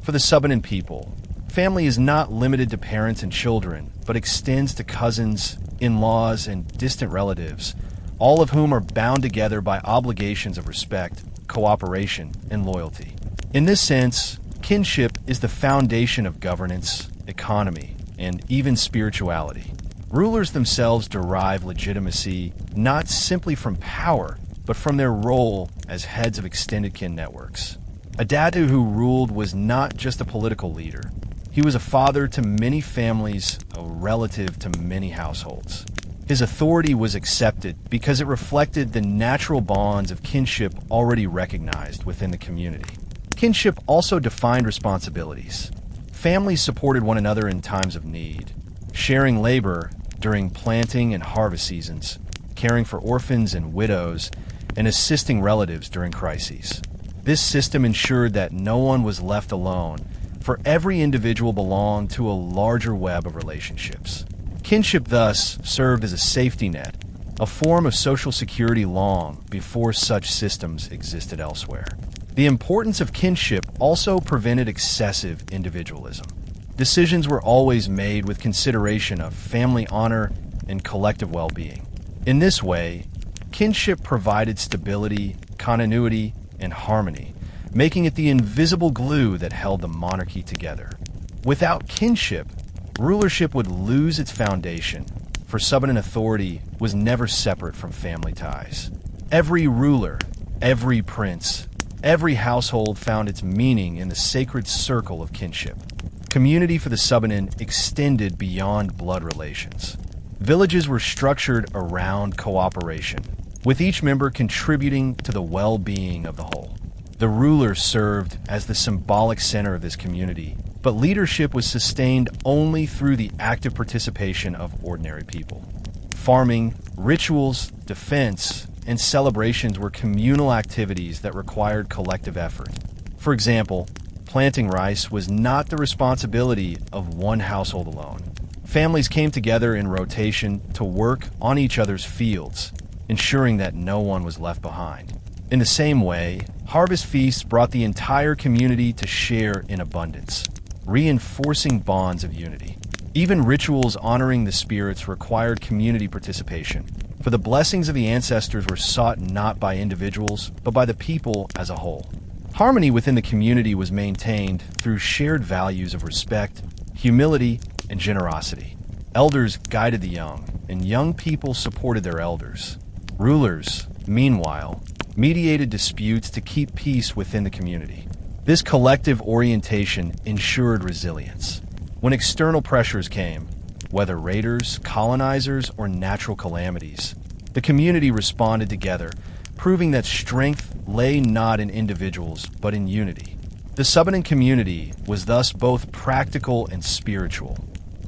For the Subanen people, family is not limited to parents and children, but extends to cousins, in-laws, and distant relatives, all of whom are bound together by obligations of respect, cooperation, and loyalty. In this sense, kinship is the foundation of governance, economy, and even spirituality. Rulers themselves derive legitimacy not simply from power, but from their role as heads of extended kin networks. A Datu who ruled was not just a political leader. He was a father to many families, a relative to many households. His authority was accepted because it reflected the natural bonds of kinship already recognized within the community. Kinship also defined responsibilities. Families supported one another in times of need, sharing labor during planting and harvest seasons, caring for orphans and widows, and assisting relatives during crises. This system ensured that no one was left alone, for every individual belonged to a larger web of relationships. Kinship thus served as a safety net, a form of social security long before such systems existed elsewhere. The importance of kinship also prevented excessive individualism. Decisions were always made with consideration of family honor and collective well-being. In this way, kinship provided stability, continuity, and harmony, making it the invisible glue that held the monarchy together. Without kinship, rulership would lose its foundation, for Subanen authority was never separate from family ties. Every ruler, every prince, every household found its meaning in the sacred circle of kinship. Community for the Subanen extended beyond blood relations. Villages were structured around cooperation, with each member contributing to the well-being of the whole. The ruler served as the symbolic center of this community, but leadership was sustained only through the active participation of ordinary people. Farming, rituals, defense, and celebrations were communal activities that required collective effort. For example, planting rice was not the responsibility of one household alone. Families came together in rotation to work on each other's fields, ensuring that no one was left behind. In the same way, harvest feasts brought the entire community to share in abundance, reinforcing bonds of unity. Even rituals honoring the spirits required community participation, for the blessings of the ancestors were sought not by individuals, but by the people as a whole. Harmony within the community was maintained through shared values of respect, humility, and generosity. Elders guided the young, and young people supported their elders. Rulers, meanwhile, mediated disputes to keep peace within the community. This collective orientation ensured resilience. When external pressures came, whether raiders, colonizers, or natural calamities, the community responded together, proving that strength lay not in individuals, but in unity. The Subanen community was thus both practical and spiritual.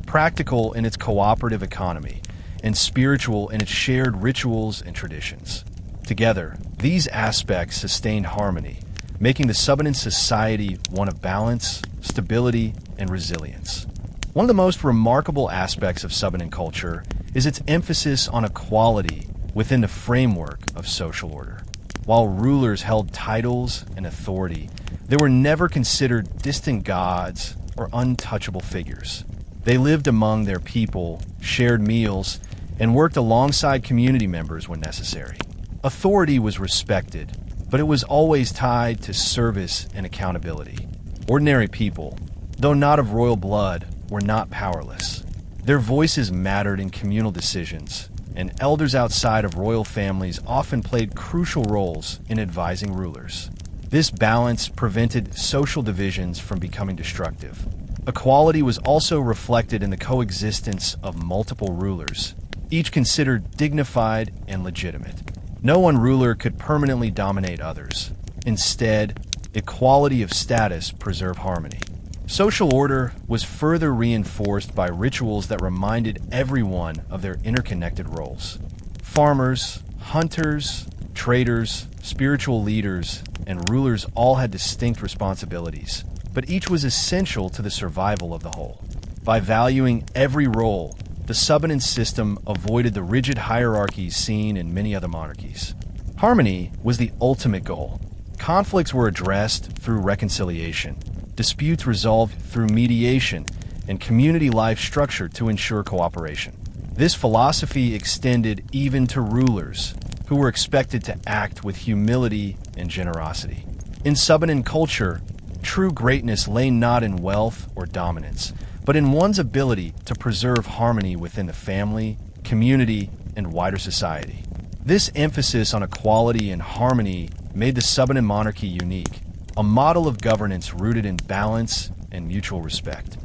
Practical in its cooperative economy, and spiritual in its shared rituals and traditions. Together, these aspects sustained harmony, making the Subanen society one of balance, stability, and resilience. One of the most remarkable aspects of Subanen culture is its emphasis on equality within the framework of social order. While rulers held titles and authority, they were never considered distant gods or untouchable figures. They lived among their people, shared meals, and worked alongside community members when necessary. Authority was respected, but it was always tied to service and accountability. Ordinary people, though not of royal blood, were not powerless. Their voices mattered in communal decisions, and elders outside of royal families often played crucial roles in advising rulers. This balance prevented social divisions from becoming destructive. Equality was also reflected in the coexistence of multiple rulers, each considered dignified and legitimate. No one ruler could permanently dominate others. Instead, equality of status preserved harmony. Social order was further reinforced by rituals that reminded everyone of their interconnected roles. Farmers, hunters, traders, spiritual leaders, and rulers all had distinct responsibilities, but each was essential to the survival of the whole. By valuing every role, the Subanen system avoided the rigid hierarchies seen in many other monarchies. Harmony was the ultimate goal. Conflicts were addressed through reconciliation, disputes resolved through mediation, and community life structured to ensure cooperation. This philosophy extended even to rulers, who were expected to act with humility and generosity. In Subanen culture, true greatness lay not in wealth or dominance, but in one's ability to preserve harmony within the family, community, and wider society. This emphasis on equality and harmony made the Subanen Monarchy unique, a model of governance rooted in balance and mutual respect.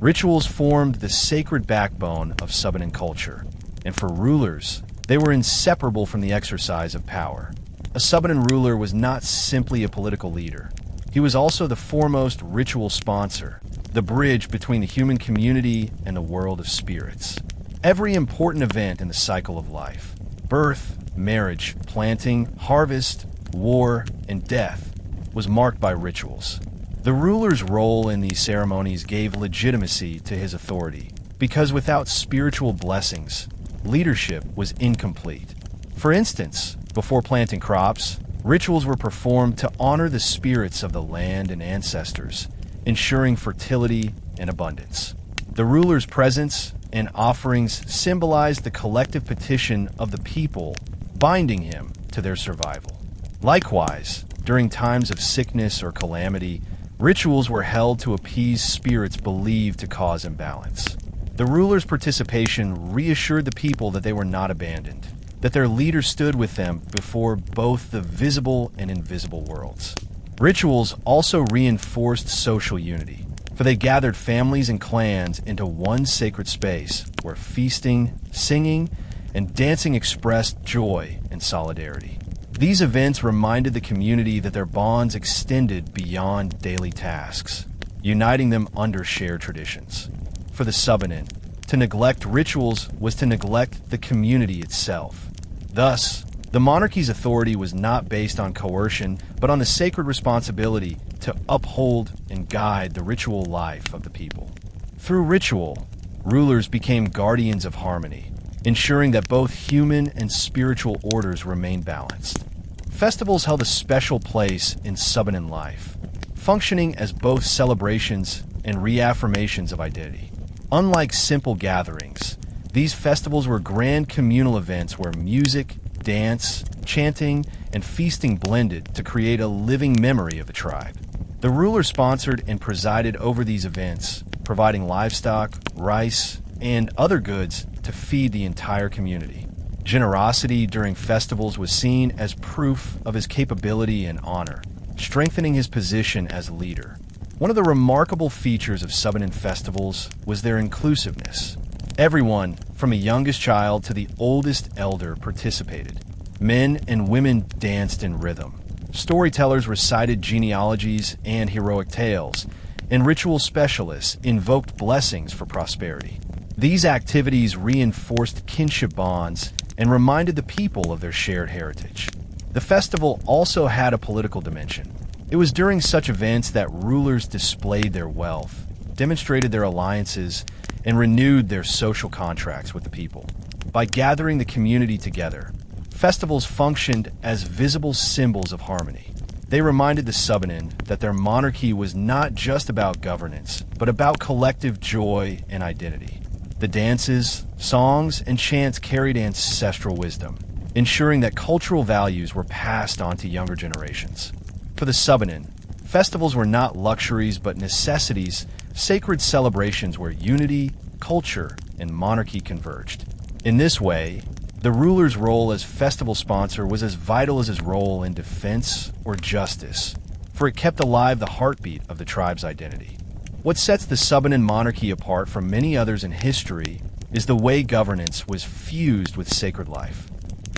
Rituals formed the sacred backbone of Subanen culture, and for rulers, they were inseparable from the exercise of power. A Subanen ruler was not simply a political leader. He was also the foremost ritual sponsor, the bridge between the human community and the world of spirits. Every important event in the cycle of life, birth, marriage, planting, harvest, war, and death, was marked by rituals. The ruler's role in these ceremonies gave legitimacy to his authority, because without spiritual blessings, leadership was incomplete. For instance, before planting crops, rituals were performed to honor the spirits of the land and ancestors, ensuring fertility and abundance. The ruler's presence and offerings symbolized the collective petition of the people, binding him to their survival. Likewise, during times of sickness or calamity, rituals were held to appease spirits believed to cause imbalance. The ruler's participation reassured the people that they were not abandoned, that their leader stood with them before both the visible and invisible worlds. Rituals also reinforced social unity, for they gathered families and clans into one sacred space where feasting, singing, and dancing expressed joy and solidarity. These events reminded the community that their bonds extended beyond daily tasks, uniting them under shared traditions. For the Subanen, to neglect rituals was to neglect the community itself. Thus, the monarchy's authority was not based on coercion, but on the sacred responsibility to uphold and guide the ritual life of the people. Through ritual, rulers became guardians of harmony, ensuring that both human and spiritual orders remained balanced. Festivals held a special place in Subanen life, functioning as both celebrations and reaffirmations of identity. Unlike simple gatherings, these festivals were grand communal events where music, dance, chanting, and feasting blended to create a living memory of the tribe. The ruler sponsored and presided over these events, providing livestock, rice, and other goods to feed the entire community. Generosity during festivals was seen as proof of his capability and honor, strengthening his position as leader. One of the remarkable features of Subanen festivals was their inclusiveness. Everyone, from the youngest child to the oldest elder, participated. Men and women danced in rhythm. Storytellers recited genealogies and heroic tales, and ritual specialists invoked blessings for prosperity. These activities reinforced kinship bonds and reminded the people of their shared heritage. The festival also had a political dimension. It was during such events that rulers displayed their wealth, demonstrated their alliances, and renewed their social contracts with the people. By gathering the community together, festivals functioned as visible symbols of harmony. They reminded the Subanen that their monarchy was not just about governance, but about collective joy and identity. The dances, songs, and chants carried ancestral wisdom, ensuring that cultural values were passed on to younger generations. For the Subanen, festivals were not luxuries but necessities, sacred celebrations where unity, culture, and monarchy converged. In this way, the ruler's role as festival sponsor was as vital as his role in defense or justice, for it kept alive the heartbeat of the tribe's identity. What sets the Subanen monarchy apart from many others in history is the way governance was fused with sacred life.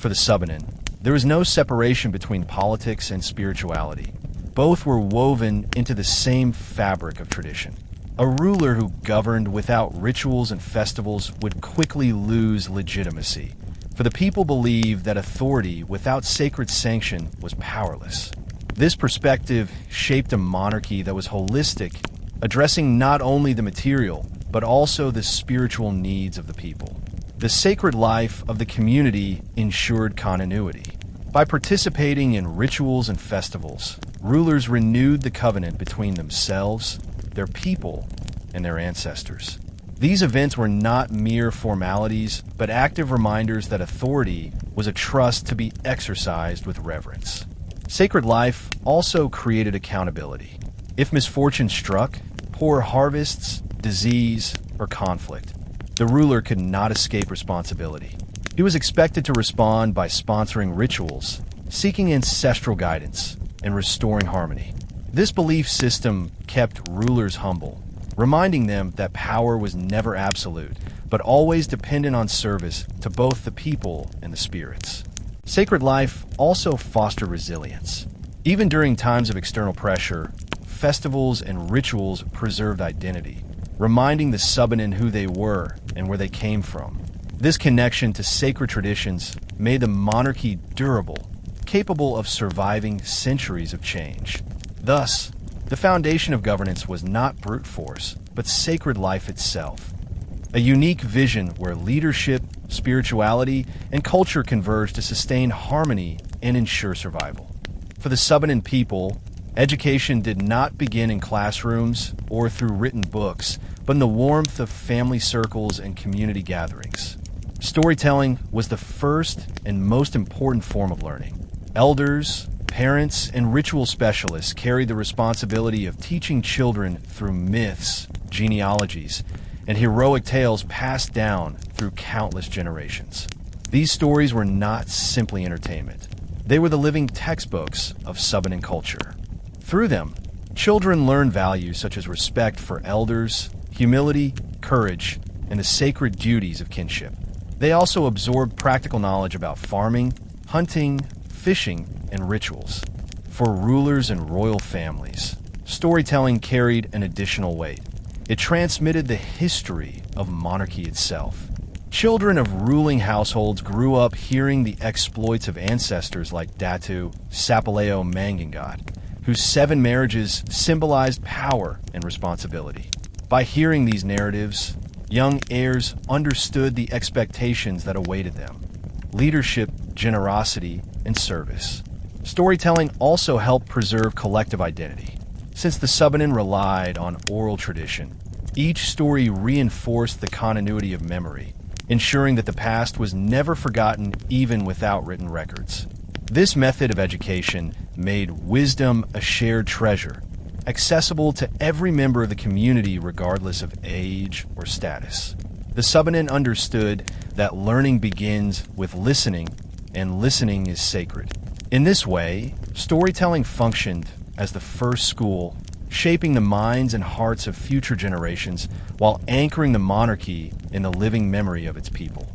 For the Subanen, there was no separation between politics and spirituality. Both were woven into the same fabric of tradition. A ruler who governed without rituals and festivals would quickly lose legitimacy, for the people believed that authority without sacred sanction was powerless. This perspective shaped a monarchy that was holistic, addressing not only the material, but also the spiritual needs of the people. The sacred life of the community ensured continuity. By participating in rituals and festivals, rulers renewed the covenant between themselves, their people, and their ancestors. These events were not mere formalities, but active reminders that authority was a trust to be exercised with reverence. Sacred life also created accountability. If misfortune struck, poor harvests, disease, or conflict, the ruler could not escape responsibility. He was expected to respond by sponsoring rituals, seeking ancestral guidance, and restoring harmony. This belief system kept rulers humble, reminding them that power was never absolute, but always dependent on service to both the people and the spirits. Sacred life also fostered resilience. Even during times of external pressure, festivals and rituals preserved identity, reminding the Subanen who they were and where they came from. This connection to sacred traditions made the monarchy durable, capable of surviving centuries of change. Thus, the foundation of governance was not brute force, but sacred life itself. A unique vision where leadership, spirituality, and culture converge to sustain harmony and ensure survival. For the Subanen people, education did not begin in classrooms or through written books, but in the warmth of family circles and community gatherings. Storytelling was the first and most important form of learning. Elders, parents, and ritual specialists carried the responsibility of teaching children through myths, genealogies, and heroic tales passed down through countless generations. These stories were not simply entertainment. They were the living textbooks of Subanen culture. Through them, children learned values such as respect for elders, humility, courage, and the sacred duties of kinship. They also absorbed practical knowledge about farming, hunting, fishing, and rituals. For rulers and royal families, storytelling carried an additional weight. It transmitted the history of monarchy itself. Children of ruling households grew up hearing the exploits of ancestors like Datu Sapalao Mangangot, whose 7 marriages symbolized power and responsibility. By hearing these narratives, young heirs understood the expectations that awaited them: leadership, generosity, and service. Storytelling also helped preserve collective identity. Since the Subanen relied on oral tradition, each story reinforced the continuity of memory, ensuring that the past was never forgotten even without written records. This method of education made wisdom a shared treasure, accessible to every member of the community regardless of age or status. The Subanen understood that learning begins with listening, and listening is sacred. In this way, storytelling functioned as the first school, shaping the minds and hearts of future generations while anchoring the monarchy in the living memory of its people.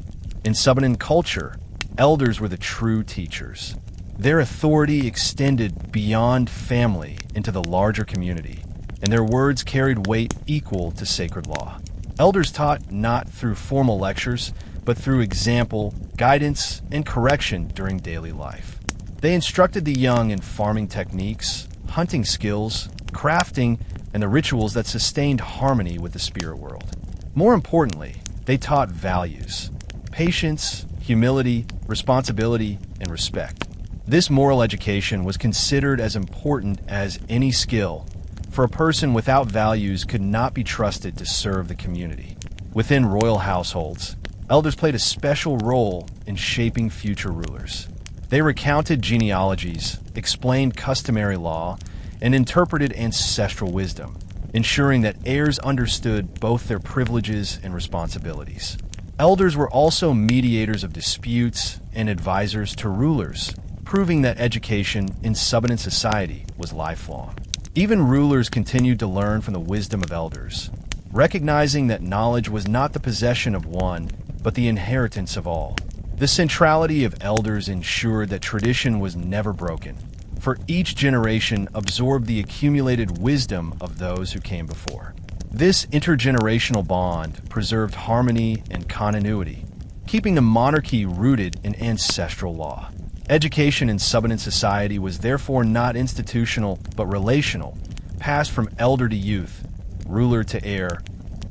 In Subanen culture, elders were the true teachers. Their authority extended beyond family into the larger community, and their words carried weight equal to sacred law. Elders taught not through formal lectures, but through example, guidance, and correction during daily life. They instructed the young in farming techniques, hunting skills, crafting, and the rituals that sustained harmony with the spirit world. More importantly, they taught values: patience, humility, responsibility, and respect. This moral education was considered as important as any skill, for a person without values could not be trusted to serve the community. Within royal households, elders played a special role in shaping future rulers. They recounted genealogies, explained customary law, and interpreted ancestral wisdom, ensuring that heirs understood both their privileges and responsibilities. Elders were also mediators of disputes and advisors to rulers, proving that education in Subanen society was lifelong. Even rulers continued to learn from the wisdom of elders, recognizing that knowledge was not the possession of one, but the inheritance of all. The centrality of elders ensured that tradition was never broken, for each generation absorbed the accumulated wisdom of those who came before. This intergenerational bond preserved harmony and continuity, keeping the monarchy rooted in ancestral law. Education in Subanen society was therefore not institutional but relational, passed from elder to youth, ruler to heir,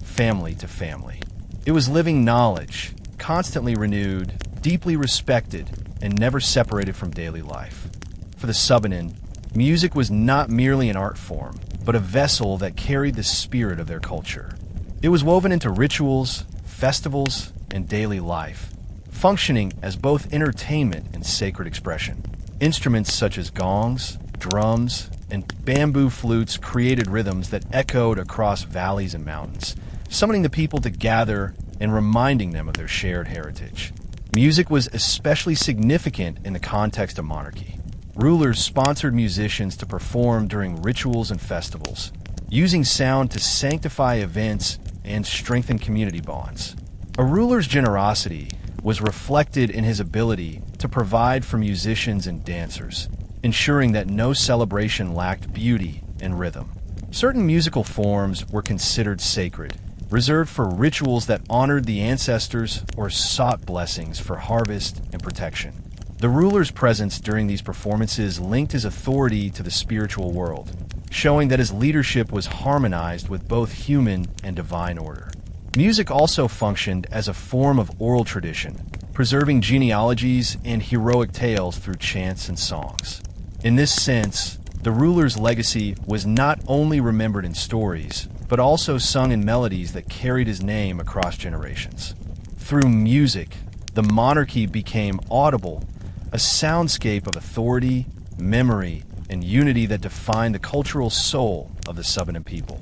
family to family. It was living knowledge, constantly renewed, deeply respected, and never separated from daily life. For the Subanen, music was not merely an art form, but a vessel that carried the spirit of their culture. It was woven into rituals, festivals, and daily life, functioning as both entertainment and sacred expression. Instruments such as gongs, drums, and bamboo flutes created rhythms that echoed across valleys and mountains, summoning the people to gather and reminding them of their shared heritage. Music was especially significant in the context of monarchy. Rulers sponsored musicians to perform during rituals and festivals, using sound to sanctify events and strengthen community bonds. A ruler's generosity was reflected in his ability to provide for musicians and dancers, ensuring that no celebration lacked beauty and rhythm. Certain musical forms were considered sacred, reserved for rituals that honored the ancestors or sought blessings for harvest and protection. The ruler's presence during these performances linked his authority to the spiritual world, showing that his leadership was harmonized with both human and divine order. Music also functioned as a form of oral tradition, preserving genealogies and heroic tales through chants and songs. In this sense, the ruler's legacy was not only remembered in stories, but also sung in melodies that carried his name across generations. Through music, the monarchy became audible, a soundscape of authority, memory, and unity that defined the cultural soul of the Subanen people.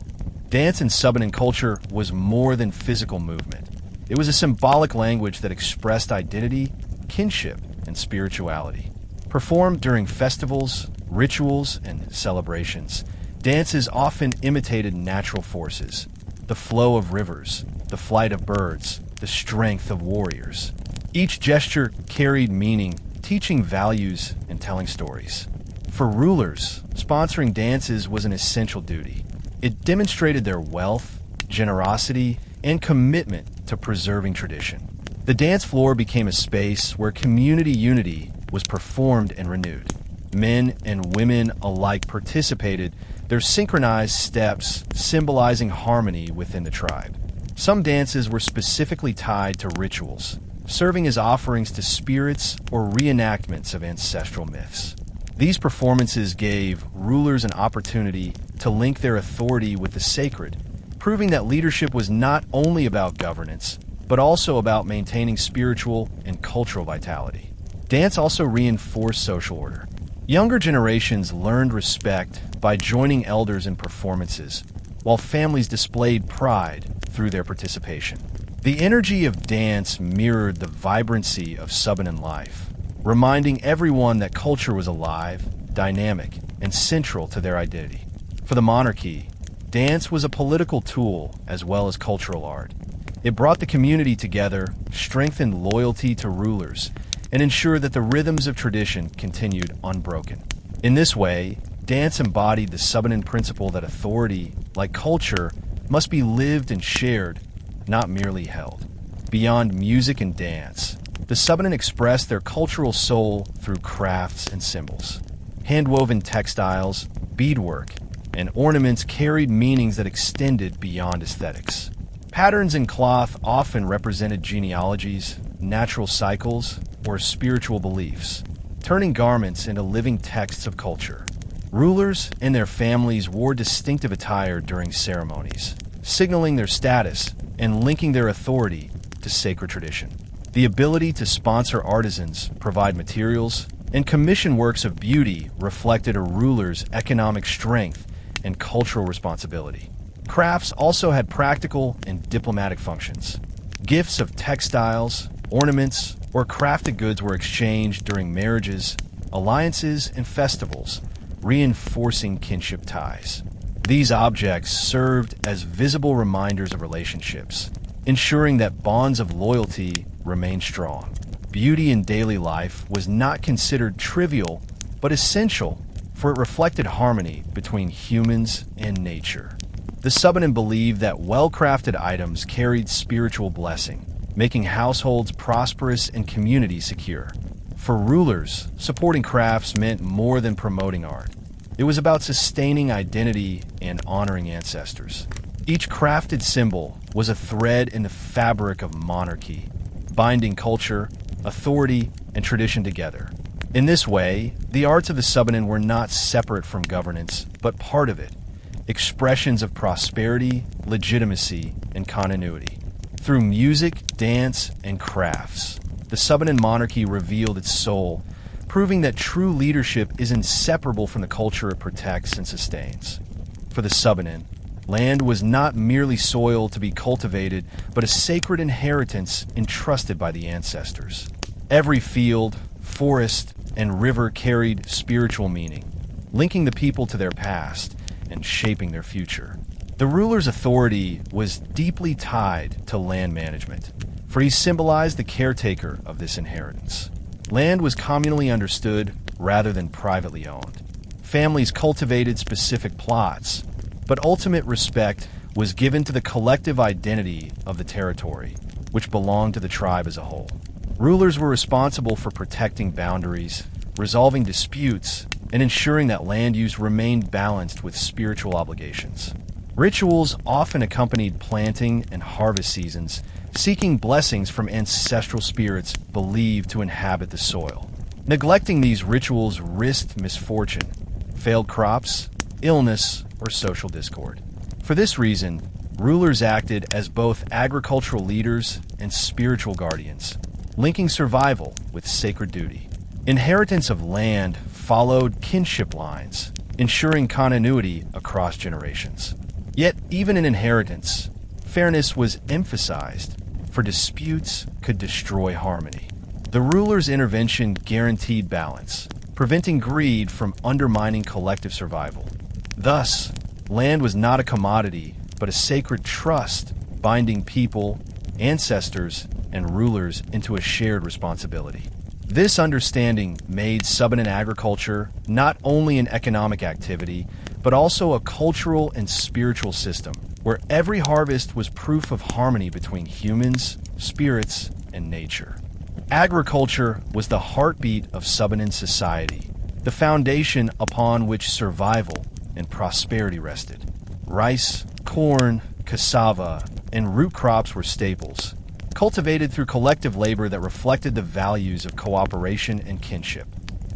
Dance in Subanen culture was more than physical movement. It was a symbolic language that expressed identity, kinship, and spirituality. Performed during festivals, rituals, and celebrations, dances often imitated natural forces: the flow of rivers, the flight of birds, the strength of warriors. Each gesture carried meaning, teaching values and telling stories. For rulers, sponsoring dances was an essential duty. It demonstrated their wealth, generosity, and commitment to preserving tradition. The dance floor became a space where community unity was performed and renewed. Men and women alike participated, their synchronized steps symbolizing harmony within the tribe. Some dances were specifically tied to rituals, serving as offerings to spirits or reenactments of ancestral myths. These performances gave rulers an opportunity to link their authority with the sacred, proving that leadership was not only about governance, but also about maintaining spiritual and cultural vitality. Dance also reinforced social order. Younger generations learned respect by joining elders in performances, while families displayed pride through their participation. The energy of dance mirrored the vibrancy of Subanen life, reminding everyone that culture was alive, dynamic, and central to their identity. For the monarchy, dance was a political tool as well as cultural art. It brought the community together, strengthened loyalty to rulers, and ensured that the rhythms of tradition continued unbroken. In this way, dance embodied the Subanen principle that authority, like culture, must be lived and shared, not merely held. Beyond music and dance, the Subanen expressed their cultural soul through crafts and symbols. Hand-woven textiles, beadwork, and ornaments carried meanings that extended beyond aesthetics. Patterns in cloth often represented genealogies, natural cycles, or spiritual beliefs, turning garments into living texts of culture. Rulers and their families wore distinctive attire during ceremonies, signaling their status and linking their authority to sacred tradition. The ability to sponsor artisans, provide materials, and commission works of beauty reflected a ruler's economic strength and cultural responsibility. Crafts also had practical and diplomatic functions. Gifts of textiles, ornaments, or crafted goods were exchanged during marriages, alliances, and festivals, reinforcing kinship ties. These objects served as visible reminders of relationships, ensuring that bonds of loyalty remained strong. Beauty in daily life was not considered trivial, but essential, for it reflected harmony between humans and nature. The Subanen believed that well-crafted items carried spiritual blessing, making households prosperous and communities secure. For rulers, supporting crafts meant more than promoting art. It was about sustaining identity and honoring ancestors. Each crafted symbol was a thread in the fabric of monarchy, binding culture, authority, and tradition together. In this way, the arts of the Subanen were not separate from governance, but part of it, expressions of prosperity, legitimacy, and continuity. Through music, dance, and crafts, the Subanen monarchy revealed its soul, proving that true leadership is inseparable from the culture it protects and sustains. For the Subanen, land was not merely soil to be cultivated, but a sacred inheritance entrusted by the ancestors. Every field, forest, and river carried spiritual meaning, linking the people to their past and shaping their future. The ruler's authority was deeply tied to land management, for he symbolized the caretaker of this inheritance. Land was communally understood rather than privately owned. Families cultivated specific plots, but ultimate respect was given to the collective identity of the territory, which belonged to the tribe as a whole. Rulers were responsible for protecting boundaries, resolving disputes, and ensuring that land use remained balanced with spiritual obligations. Rituals often accompanied planting and harvest seasons, seeking blessings from ancestral spirits believed to inhabit the soil. Neglecting these rituals risked misfortune, failed crops, illness, or social discord. For this reason, rulers acted as both agricultural leaders and spiritual guardians, linking survival with sacred duty. Inheritance of land followed kinship lines, ensuring continuity across generations. Yet, even in inheritance, fairness was emphasized, for disputes could destroy harmony. The ruler's intervention guaranteed balance, preventing greed from undermining collective survival. Thus, land was not a commodity, but a sacred trust binding people, ancestors, and rulers into a shared responsibility. This understanding made Subanen agriculture not only an economic activity, but also a cultural and spiritual system, where every harvest was proof of harmony between humans, spirits, and nature. Agriculture was the heartbeat of Subanen society, the foundation upon which survival and prosperity rested. Rice, corn, cassava, and root crops were staples, cultivated through collective labor that reflected the values of cooperation and kinship.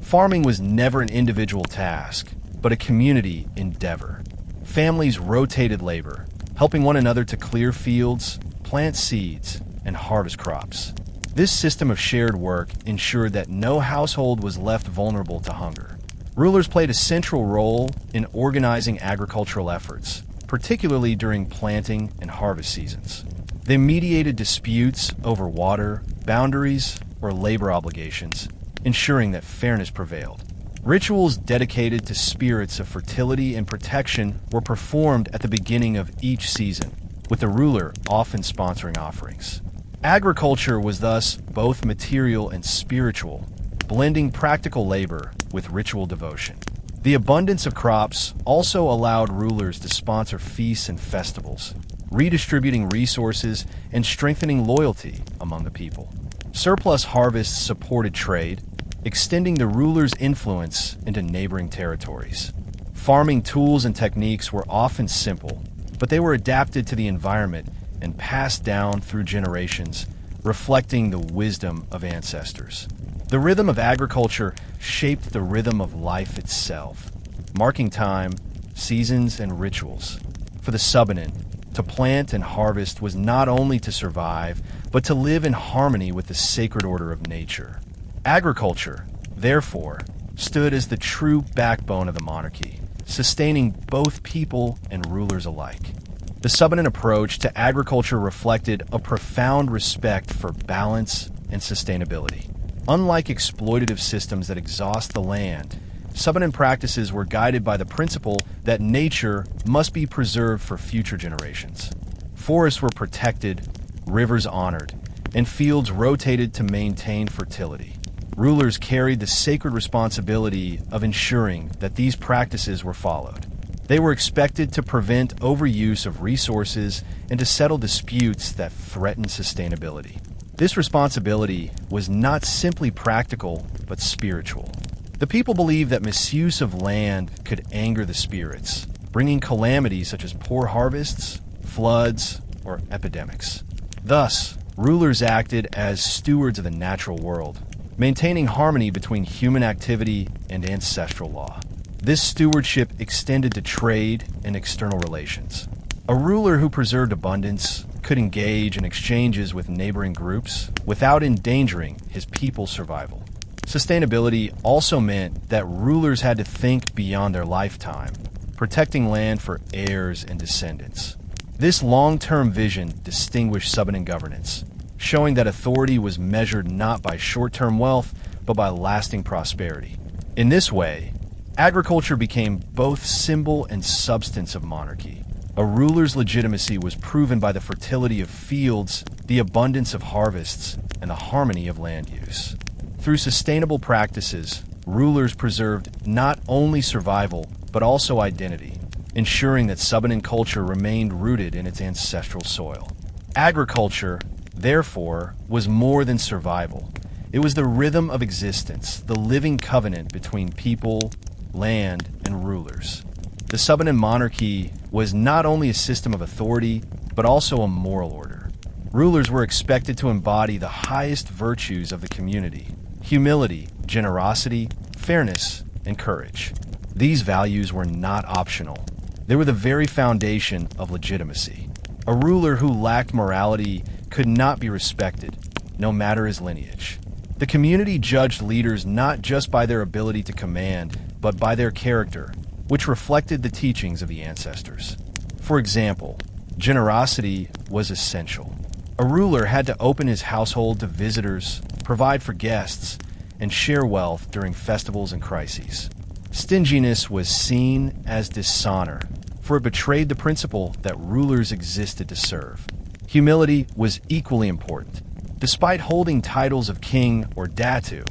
Farming was never an individual task, but a community endeavor. Families rotated labor, helping one another to clear fields, plant seeds, and harvest crops. This system of shared work ensured that no household was left vulnerable to hunger. Rulers played a central role in organizing agricultural efforts, particularly during planting and harvest seasons. They mediated disputes over water, boundaries, or labor obligations, ensuring that fairness prevailed. Rituals dedicated to spirits of fertility and protection were performed at the beginning of each season, with the ruler often sponsoring offerings. Agriculture was thus both material and spiritual, blending practical labor with ritual devotion. The abundance of crops also allowed rulers to sponsor feasts and festivals, redistributing resources and strengthening loyalty among the people. Surplus harvests supported trade, extending the ruler's influence into neighboring territories. Farming tools and techniques were often simple, but they were adapted to the environment and passed down through generations, reflecting the wisdom of ancestors. The rhythm of agriculture shaped the rhythm of life itself, marking time, seasons, and rituals. For the Subanen, to plant and harvest was not only to survive, but to live in harmony with the sacred order of nature. Agriculture, therefore, stood as the true backbone of the monarchy, sustaining both people and rulers alike. The Subanen approach to agriculture reflected a profound respect for balance and sustainability. Unlike exploitative systems that exhaust the land, Subanen practices were guided by the principle that nature must be preserved for future generations. Forests were protected, rivers honored, and fields rotated to maintain fertility. Rulers carried the sacred responsibility of ensuring that these practices were followed. They were expected to prevent overuse of resources and to settle disputes that threatened sustainability. This responsibility was not simply practical, but spiritual. The people believed that misuse of land could anger the spirits, bringing calamities such as poor harvests, floods, or epidemics. Thus, rulers acted as stewards of the natural world, maintaining harmony between human activity and ancestral law. This stewardship extended to trade and external relations. A ruler who preserved abundance could engage in exchanges with neighboring groups without endangering his people's survival. Sustainability also meant that rulers had to think beyond their lifetime, protecting land for heirs and descendants. This long-term vision distinguished Subanen governance, showing that authority was measured not by short-term wealth, but by lasting prosperity. In this way, agriculture became both symbol and substance of monarchy. A ruler's legitimacy was proven by the fertility of fields, the abundance of harvests, and the harmony of land use. Through sustainable practices, rulers preserved not only survival, but also identity, ensuring that Subanen culture remained rooted in its ancestral soil. Agriculture, therefore, was more than survival. It was the rhythm of existence, the living covenant between people, land, and rulers. The Subanen monarchy was not only a system of authority, but also a moral order. Rulers were expected to embody the highest virtues of the community: humility, generosity, fairness, and courage. These values were not optional. They were the very foundation of legitimacy. A ruler who lacked morality could not be respected, no matter his lineage. The community judged leaders not just by their ability to command, but by their character, which reflected the teachings of the ancestors. For example, generosity was essential. A ruler had to open his household to visitors, provide for guests, and share wealth during festivals and crises. Stinginess was seen as dishonor, for it betrayed the principle that rulers existed to serve. Humility was equally important. Despite holding titles of king or datu,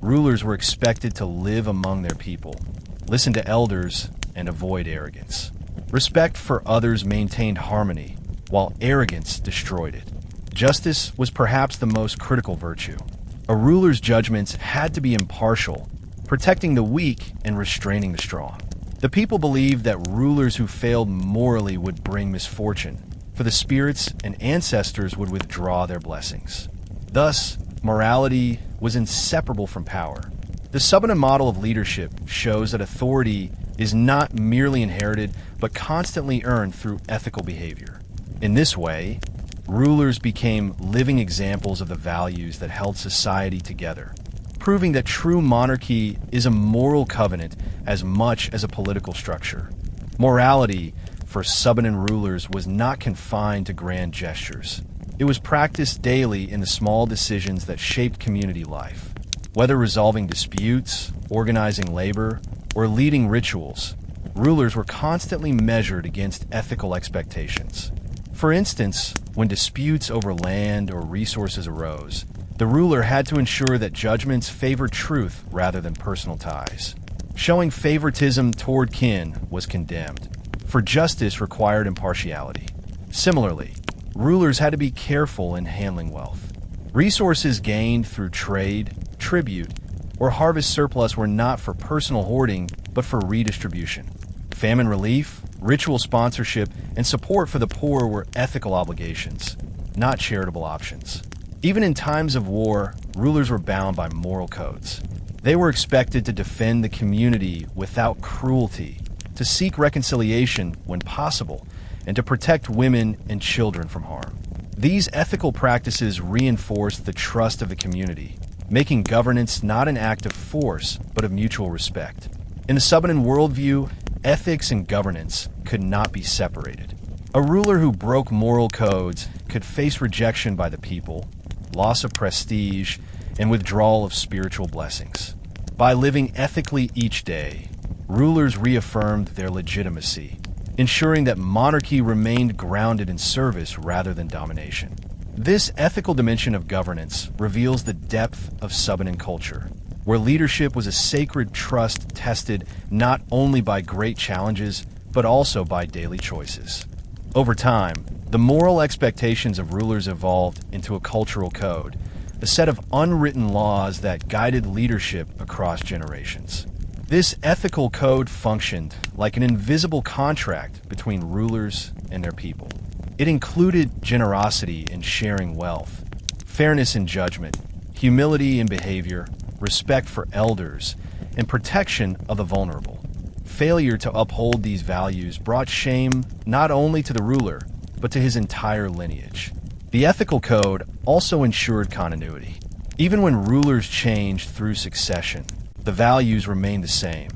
rulers were expected to live among their people, listen to elders, and avoid arrogance. Respect for others maintained harmony, while arrogance destroyed it. Justice was perhaps the most critical virtue. A ruler's judgments had to be impartial, protecting the weak and restraining the strong. The people believed that rulers who failed morally would bring misfortune, for the spirits and ancestors would withdraw their blessings. Thus, morality was inseparable from power. The Subanen model of leadership shows that authority is not merely inherited, but constantly earned through ethical behavior. In this way, rulers became living examples of the values that held society together, proving that true monarchy is a moral covenant as much as a political structure. Morality for Subanen rulers was not confined to grand gestures. It was practiced daily in the small decisions that shaped community life. Whether resolving disputes, organizing labor, or leading rituals, rulers were constantly measured against ethical expectations. For instance, when disputes over land or resources arose, the ruler had to ensure that judgments favored truth rather than personal ties. Showing favoritism toward kin was condemned, for justice required impartiality. Similarly, rulers had to be careful in handling wealth. Resources gained through trade, tribute, or harvest surplus were not for personal hoarding, but for redistribution. Famine relief, ritual sponsorship, and support for the poor were ethical obligations, not charitable options. Even in times of war, rulers were bound by moral codes. They were expected to defend the community without cruelty, to seek reconciliation when possible, and to protect women and children from harm. These ethical practices reinforced the trust of the community, making governance not an act of force, but of mutual respect. In the Subanen worldview, ethics and governance could not be separated. A ruler who broke moral codes could face rejection by the people, loss of prestige, and withdrawal of spiritual blessings. By living ethically each day, rulers reaffirmed their legitimacy, ensuring that monarchy remained grounded in service rather than domination. This ethical dimension of governance reveals the depth of Subanen culture, where leadership was a sacred trust tested not only by great challenges, but also by daily choices. Over time, the moral expectations of rulers evolved into a cultural code, a set of unwritten laws that guided leadership across generations. This ethical code functioned like an invisible contract between rulers and their people. It included generosity in sharing wealth, fairness in judgment, humility in behavior, respect for elders, and protection of the vulnerable. Failure to uphold these values brought shame not only to the ruler, but to his entire lineage. The ethical code also ensured continuity. Even when rulers changed through succession, the values remained the same,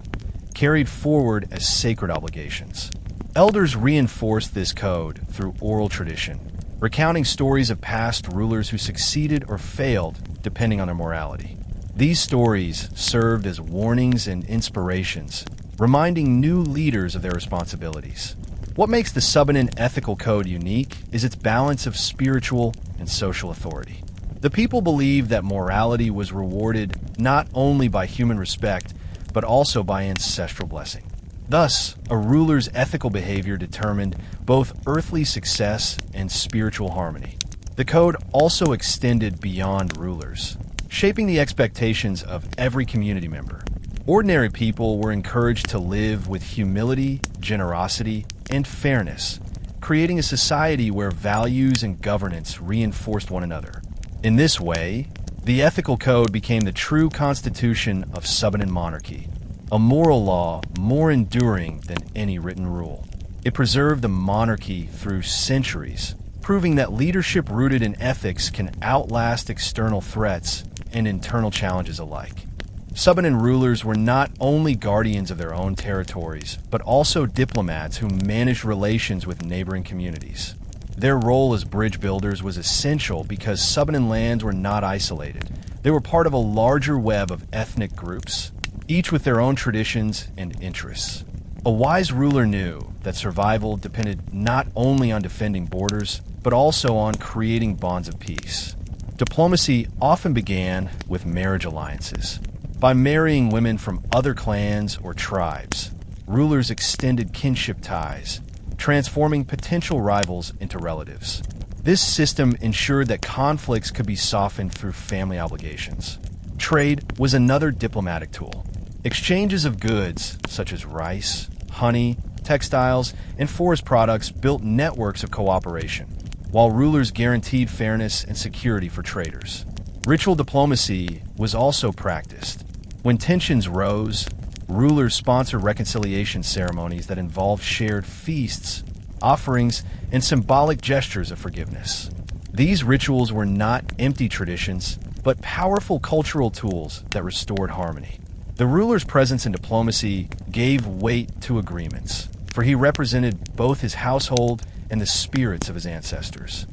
carried forward as sacred obligations. Elders reinforced this code through oral tradition, recounting stories of past rulers who succeeded or failed depending on their morality. These stories served as warnings and inspirations, reminding new leaders of their responsibilities. What makes the Subanen ethical code unique is its balance of spiritual and social authority. The people believed that morality was rewarded not only by human respect, but also by ancestral blessing. Thus, a ruler's ethical behavior determined both earthly success and spiritual harmony. The code also extended beyond rulers, shaping the expectations of every community member. Ordinary people were encouraged to live with humility, generosity, and fairness, creating a society where values and governance reinforced one another. In this way, the ethical code became the true constitution of Subanen Monarchy, a moral law more enduring than any written rule. It preserved the monarchy through centuries, proving that leadership rooted in ethics can outlast external threats and internal challenges alike. Subanen rulers were not only guardians of their own territories, but also diplomats who managed relations with neighboring communities. Their role as bridge builders was essential because Subanen lands were not isolated. They were part of a larger web of ethnic groups, each with their own traditions and interests. A wise ruler knew that survival depended not only on defending borders, but also on creating bonds of peace. Diplomacy often began with marriage alliances. By marrying women from other clans or tribes, rulers extended kinship ties, transforming potential rivals into relatives. This system ensured that conflicts could be softened through family obligations. Trade was another diplomatic tool. Exchanges of goods, such as rice, honey, textiles, and forest products, built networks of cooperation, while rulers guaranteed fairness and security for traders. Ritual diplomacy was also practiced. When tensions rose, rulers sponsored reconciliation ceremonies that involved shared feasts, offerings, and symbolic gestures of forgiveness. These rituals were not empty traditions, but powerful cultural tools that restored harmony. The ruler's presence in diplomacy gave weight to agreements, for he represented both his household and the spirits of his ancestors.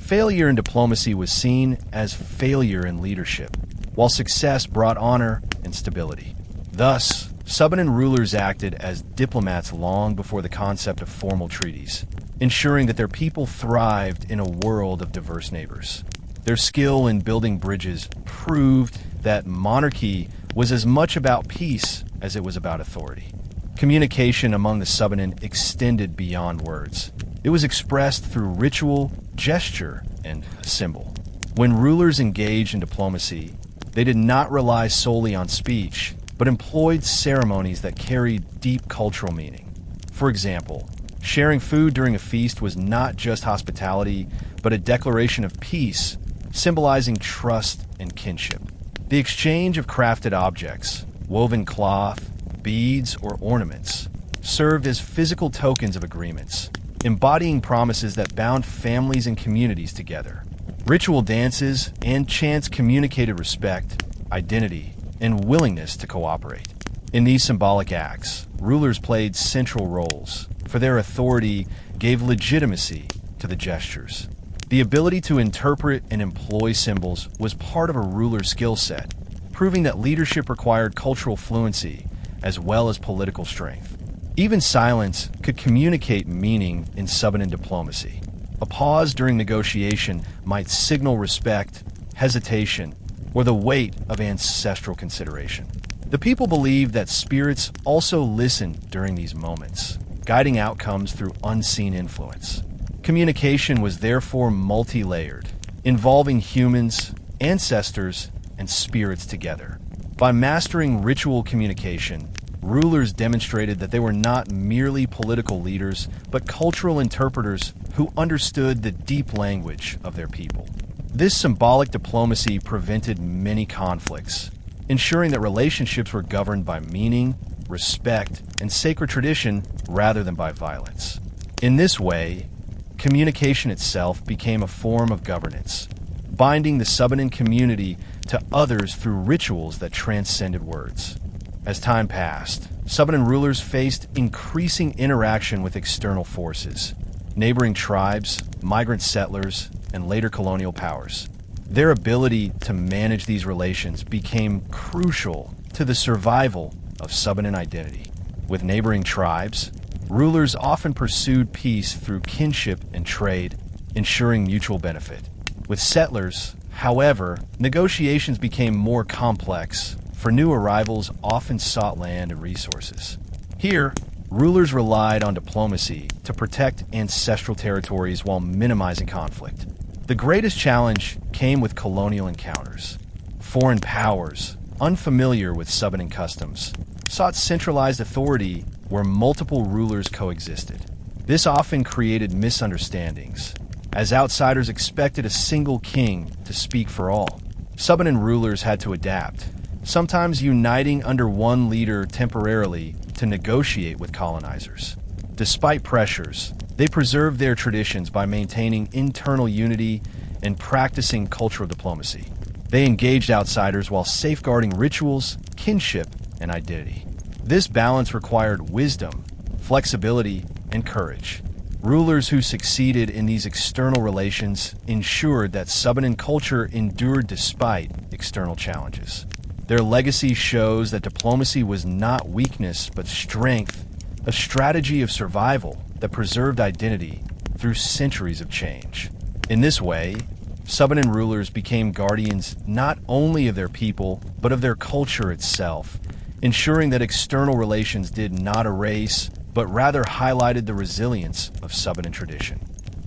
Failure in diplomacy was seen as failure in leadership, while success brought honor and stability. Thus, Subanen rulers acted as diplomats long before the concept of formal treaties, ensuring that their people thrived in a world of diverse neighbors. Their skill in building bridges proved that monarchy was as much about peace as it was about authority. Communication among the Subanen extended beyond words. It was expressed through ritual, gesture, and symbol. When rulers engaged in diplomacy, they did not rely solely on speech, but employed ceremonies that carried deep cultural meaning. For example, sharing food during a feast was not just hospitality, but a declaration of peace, symbolizing trust and kinship. The exchange of crafted objects, woven cloth, beads, or ornaments, served as physical tokens of agreements, embodying promises that bound families and communities together. Ritual dances and chants communicated respect, identity, and willingness to cooperate. In these symbolic acts, rulers played central roles, for their authority gave legitimacy to the gestures. The ability to interpret and employ symbols was part of a ruler's skill set, proving that leadership required cultural fluency as well as political strength. Even silence could communicate meaning in Subanen diplomacy. A pause during negotiation might signal respect, hesitation, or the weight of ancestral consideration. The people believed that spirits also listened during these moments, guiding outcomes through unseen influence. Communication was therefore multi-layered, involving humans, ancestors, and spirits together. By mastering ritual communication, rulers demonstrated that they were not merely political leaders, but cultural interpreters who understood the deep language of their people. This symbolic diplomacy prevented many conflicts, ensuring that relationships were governed by meaning, respect, and sacred tradition rather than by violence. In this way, communication itself became a form of governance, binding the Subanen community to others through rituals that transcended words. As time passed, Subanen rulers faced increasing interaction with external forces, neighboring tribes, migrant settlers, and later colonial powers. Their ability to manage these relations became crucial to the survival of Subanen identity. With neighboring tribes, rulers often pursued peace through kinship and trade, ensuring mutual benefit. With settlers, however, negotiations became more complex, for new arrivals often sought land and resources. Here, rulers relied on diplomacy to protect ancestral territories while minimizing conflict. The greatest challenge came with colonial encounters. Foreign powers, unfamiliar with Subanen customs, sought centralized authority where multiple rulers coexisted. This often created misunderstandings, as outsiders expected a single king to speak for all. Subanen rulers had to adapt, sometimes uniting under one leader temporarily to negotiate with colonizers. Despite pressures, they preserved their traditions by maintaining internal unity and practicing cultural diplomacy. They engaged outsiders while safeguarding rituals, kinship, and identity. This balance required wisdom, flexibility, and courage. Rulers who succeeded in these external relations ensured that Subanen culture endured despite external challenges. Their legacy shows that diplomacy was not weakness but strength, a strategy of survival that preserved identity through centuries of change. In this way, Subanen rulers became guardians not only of their people, but of their culture itself, ensuring that external relations did not erase, but rather highlighted the resilience of Subanen tradition.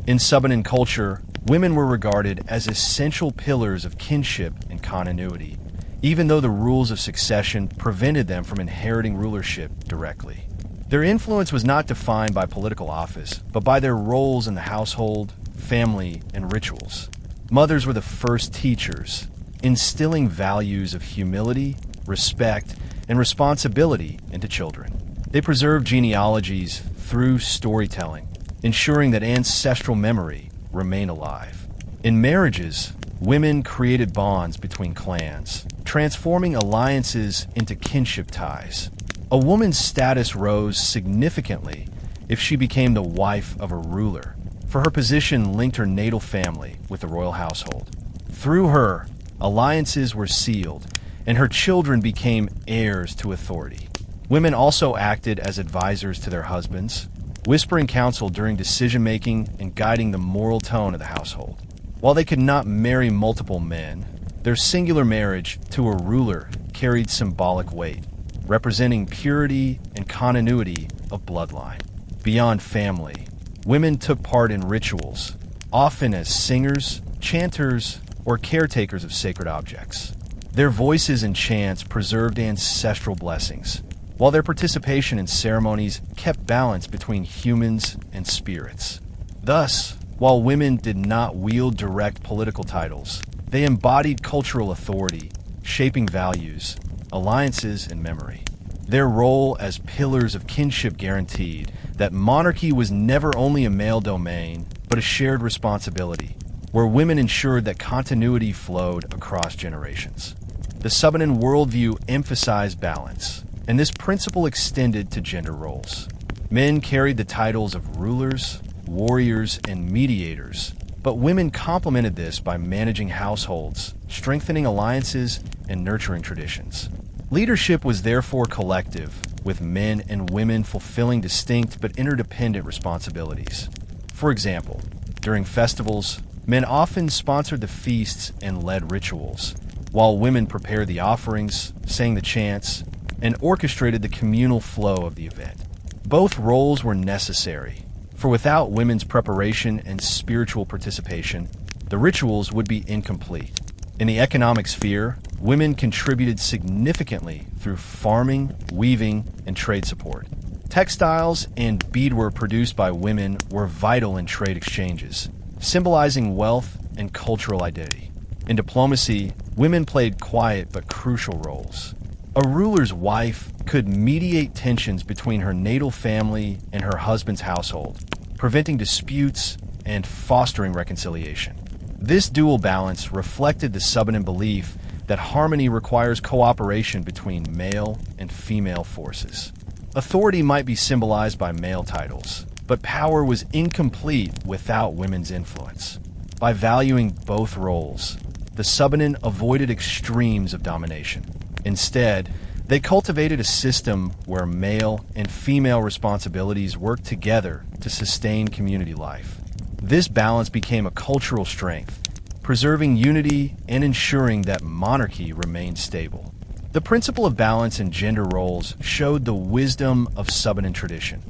In Subanen culture, women were regarded as essential pillars of kinship and continuity, even though the rules of succession prevented them from inheriting rulership directly. Their influence was not defined by political office, but by their roles in the household, family, and rituals. Mothers were the first teachers, instilling values of humility, respect, and responsibility into children. They preserved genealogies through storytelling, ensuring that ancestral memory remained alive. In marriages, women created bonds between clans, transforming alliances into kinship ties. A woman's status rose significantly if she became the wife of a ruler, for her position linked her natal family with the royal household. Through her, alliances were sealed, and her children became heirs to authority. Women also acted as advisors to their husbands, whispering counsel during decision-making and guiding the moral tone of the household. While they could not marry multiple men, their singular marriage to a ruler carried symbolic weight, representing purity and continuity of bloodline. Beyond family, women took part in rituals, often as singers, chanters, or caretakers of sacred objects. Their voices and chants preserved ancestral blessings, while their participation in ceremonies kept balance between humans and spirits. Thus, while women did not wield direct political titles, they embodied cultural authority, shaping values, alliances, and memory. Their role as pillars of kinship guaranteed that monarchy was never only a male domain, but a shared responsibility, where women ensured that continuity flowed across generations. The Subanen worldview emphasized balance, and this principle extended to gender roles. Men carried the titles of rulers, warriors, and mediators, but women complemented this by managing households, strengthening alliances, and nurturing traditions. Leadership was therefore collective, with men and women fulfilling distinct but interdependent responsibilities. For example, during festivals, men often sponsored the feasts and led rituals, while women prepared the offerings, sang the chants, and orchestrated the communal flow of the event. Both roles were necessary, for without women's preparation and spiritual participation, the rituals would be incomplete. In the economic sphere, women contributed significantly through farming, weaving, and trade support. Textiles and beadwork produced by women were vital in trade exchanges, symbolizing wealth and cultural identity. In diplomacy, women played quiet but crucial roles. A ruler's wife could mediate tensions between her natal family and her husband's household, preventing disputes and fostering reconciliation. This dual balance reflected the Subanen belief that harmony requires cooperation between male and female forces. Authority might be symbolized by male titles, but power was incomplete without women's influence. By valuing both roles, the Subanen avoided extremes of domination. Instead, they cultivated a system where male and female responsibilities worked together to sustain community life. This balance became a cultural strength, preserving unity and ensuring that monarchy remained stable. The principle of balance in gender roles showed the wisdom of Subanen tradition.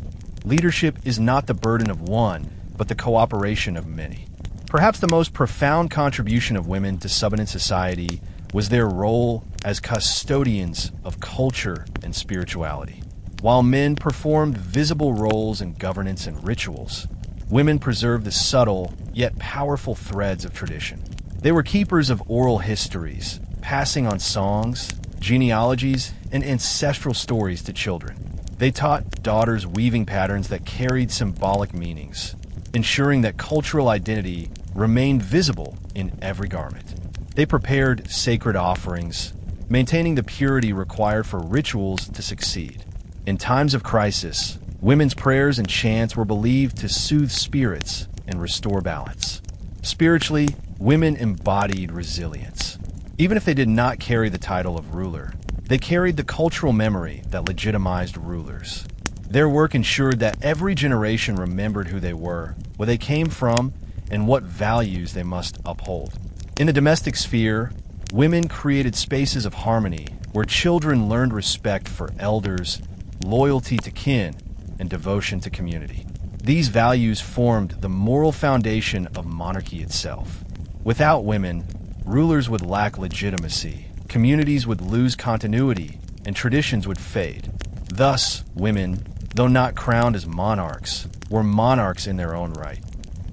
Leadership is not the burden of one, but the cooperation of many. Perhaps the most profound contribution of women to Subanen society was their role as custodians of culture and spirituality. While men performed visible roles in governance and rituals, women preserved the subtle yet powerful threads of tradition. They were keepers of oral histories, passing on songs, genealogies, and ancestral stories to children. They taught daughters weaving patterns that carried symbolic meanings, ensuring that cultural identity remained visible in every garment. They prepared sacred offerings, maintaining the purity required for rituals to succeed. In times of crisis, women's prayers and chants were believed to soothe spirits and restore balance. Spiritually, women embodied resilience. Even if they did not carry the title of ruler, they carried the cultural memory that legitimized rulers. Their work ensured that every generation remembered who they were, where they came from, and what values they must uphold. In the domestic sphere, women created spaces of harmony where children learned respect for elders, loyalty to kin, and devotion to community. These values formed the moral foundation of monarchy itself. Without women, rulers would lack legitimacy, communities would lose continuity, and traditions would fade. Thus, women, though not crowned as monarchs, were monarchs in their own right.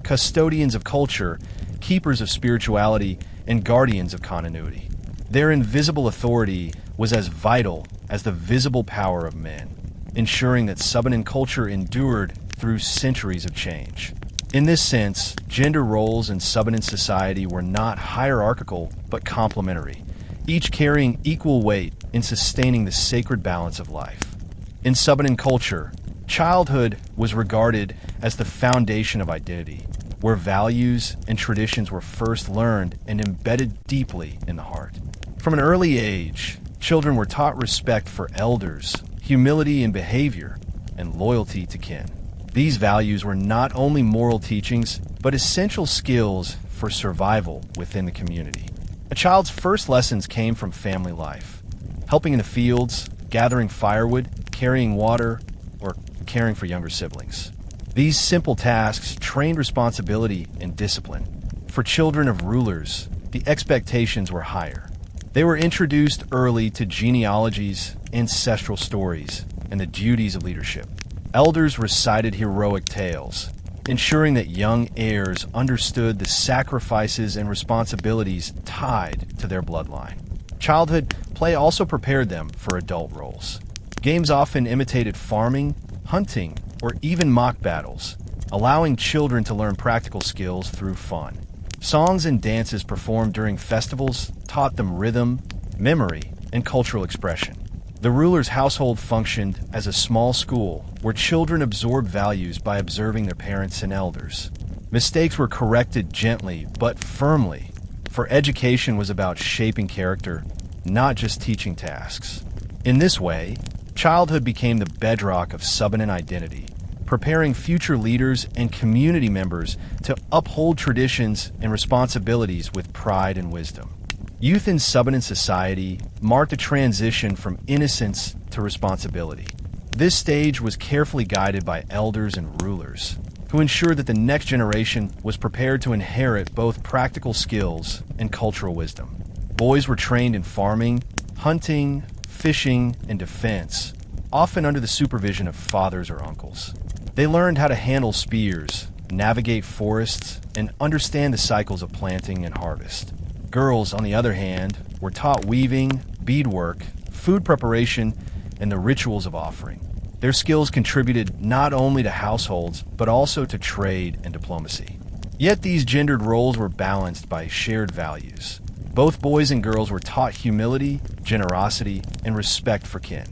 Custodians of culture, keepers of spirituality, and guardians of continuity. Their invisible authority was as vital as the visible power of men, ensuring that Subanen culture endured through centuries of change. In this sense, gender roles in Subanen society were not hierarchical but complementary, each carrying equal weight in sustaining the sacred balance of life. In Subanen culture, childhood was regarded as the foundation of identity, where values and traditions were first learned and embedded deeply in the heart. From an early age, children were taught respect for elders, humility in behavior, and loyalty to kin. These values were not only moral teachings, but essential skills for survival within the community. A child's first lessons came from family life, helping in the fields, gathering firewood, carrying water, or caring for younger siblings. These simple tasks trained responsibility and discipline. For children of rulers, the expectations were higher. They were introduced early to genealogies, ancestral stories, and the duties of leadership. Elders recited heroic tales, ensuring that young heirs understood the sacrifices and responsibilities tied to their bloodline. Childhood play also prepared them for adult roles. Games often imitated farming, hunting, or even mock battles, allowing children to learn practical skills through fun. Songs and dances performed during festivals taught them rhythm, memory, and cultural expression. The ruler's household functioned as a small school where children absorbed values by observing their parents and elders. Mistakes were corrected gently but firmly, for education was about shaping character, not just teaching tasks. In this way, childhood became the bedrock of Subanen identity, preparing future leaders and community members to uphold traditions and responsibilities with pride and wisdom. Youth in Subanen society marked a transition from innocence to responsibility. This stage was carefully guided by elders and rulers, who ensured that the next generation was prepared to inherit both practical skills and cultural wisdom. Boys were trained in farming, hunting, fishing, and defense, often under the supervision of fathers or uncles. They learned how to handle spears, navigate forests, and understand the cycles of planting and harvest. Girls, on the other hand, were taught weaving, beadwork, food preparation, and the rituals of offering. Their skills contributed not only to households, but also to trade and diplomacy. Yet these gendered roles were balanced by shared values. Both boys and girls were taught humility, generosity, and respect for kin.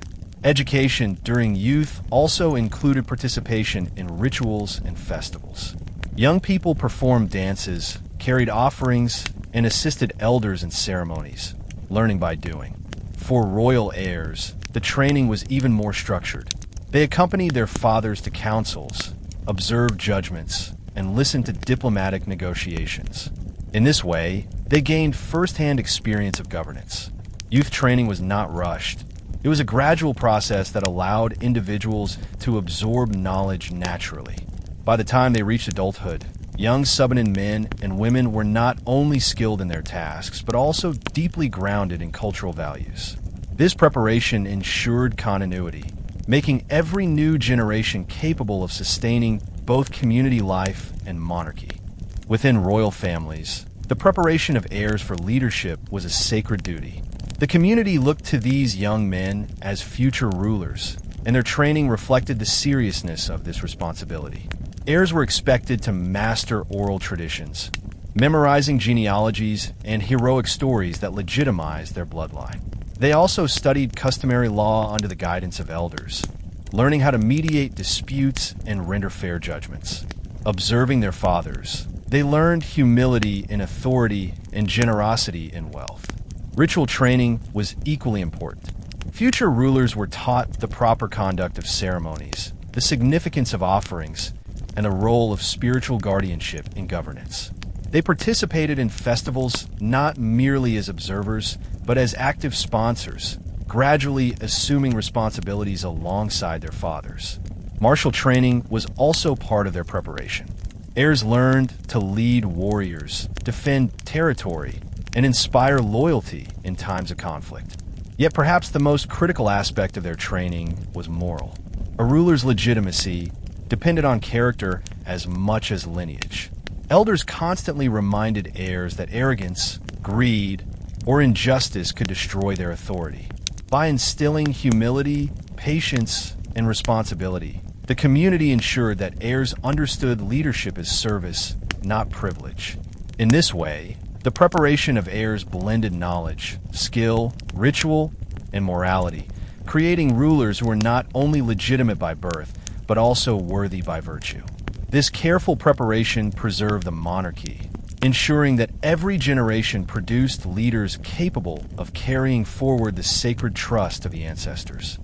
Education during youth also included participation in rituals and festivals. Young people performed dances, carried offerings, and assisted elders in ceremonies, learning by doing. For royal heirs, the training was even more structured. They accompanied their fathers to councils, observed judgments, and listened to diplomatic negotiations. In this way, they gained first-hand experience of governance. Youth training was not rushed. It was a gradual process that allowed individuals to absorb knowledge naturally. By the time they reached adulthood, young Subanen men and women were not only skilled in their tasks, but also deeply grounded in cultural values. This preparation ensured continuity, making every new generation capable of sustaining both community life and monarchy. Within royal families, the preparation of heirs for leadership was a sacred duty. The community looked to these young men as future rulers, and their training reflected the seriousness of this responsibility. Heirs were expected to master oral traditions, memorizing genealogies and heroic stories that legitimized their bloodline. They also studied customary law under the guidance of elders, learning how to mediate disputes and render fair judgments. Observing their fathers, they learned humility in authority and generosity in wealth. Ritual training was equally important. Future rulers were taught the proper conduct of ceremonies, the significance of offerings, and the role of spiritual guardianship in governance. They participated in festivals not merely as observers, but as active sponsors, gradually assuming responsibilities alongside their fathers. Martial training was also part of their preparation. Heirs learned to lead warriors, defend territory, and inspire loyalty in times of conflict. Yet perhaps the most critical aspect of their training was moral. A ruler's legitimacy depended on character as much as lineage. Elders constantly reminded heirs that arrogance, greed, or injustice could destroy their authority. By instilling humility, patience, and responsibility, the community ensured that heirs understood leadership as service, not privilege. In this way, the preparation of heirs blended knowledge, skill, ritual, and morality, creating rulers who were not only legitimate by birth, but also worthy by virtue. This careful preparation preserved the monarchy, ensuring that every generation produced leaders capable of carrying forward the sacred trust of the ancestors.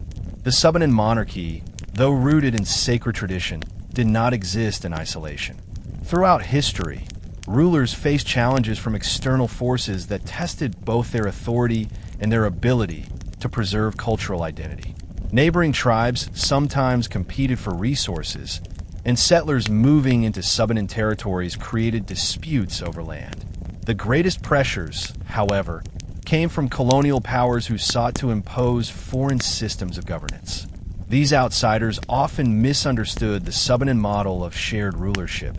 The Subanen Monarchy, though rooted in sacred tradition, did not exist in isolation. Throughout history, rulers faced challenges from external forces that tested both their authority and their ability to preserve cultural identity. Neighboring tribes sometimes competed for resources, and settlers moving into Subanen territories created disputes over land. The greatest pressures, however, came from colonial powers who sought to impose foreign systems of governance. These outsiders often misunderstood the Subanen model of shared rulership,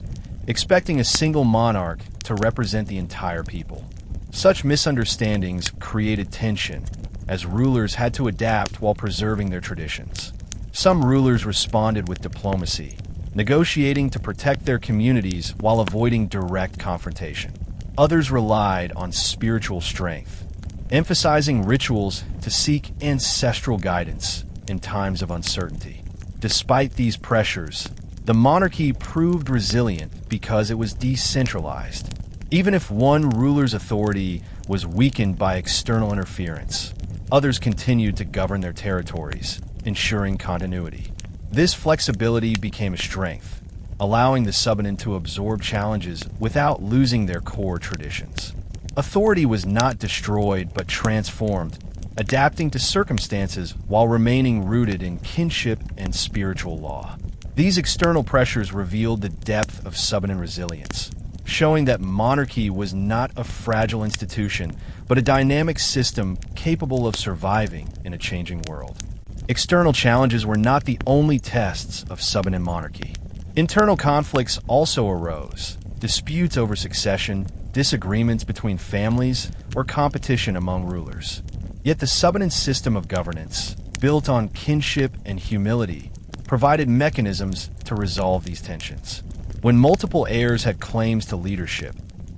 expecting a single monarch to represent the entire people. Such misunderstandings created tension, as rulers had to adapt while preserving their traditions. Some rulers responded with diplomacy, negotiating to protect their communities while avoiding direct confrontation. Others relied on spiritual strength, emphasizing rituals to seek ancestral guidance in times of uncertainty. Despite these pressures, the monarchy proved resilient because it was decentralized. Even if one ruler's authority was weakened by external interference, others continued to govern their territories, ensuring continuity. This flexibility became a strength, allowing the Subanen to absorb challenges without losing their core traditions. Authority was not destroyed but transformed, adapting to circumstances while remaining rooted in kinship and spiritual law. These external pressures revealed the depth of Subanen resilience, showing that monarchy was not a fragile institution, but a dynamic system capable of surviving in a changing world. External challenges were not the only tests of Subanen monarchy. Internal conflicts also arose: disputes over succession, disagreements between families, or competition among rulers. Yet the Subanen system of governance, built on kinship and humility, provided mechanisms to resolve these tensions. When multiple heirs had claims to leadership,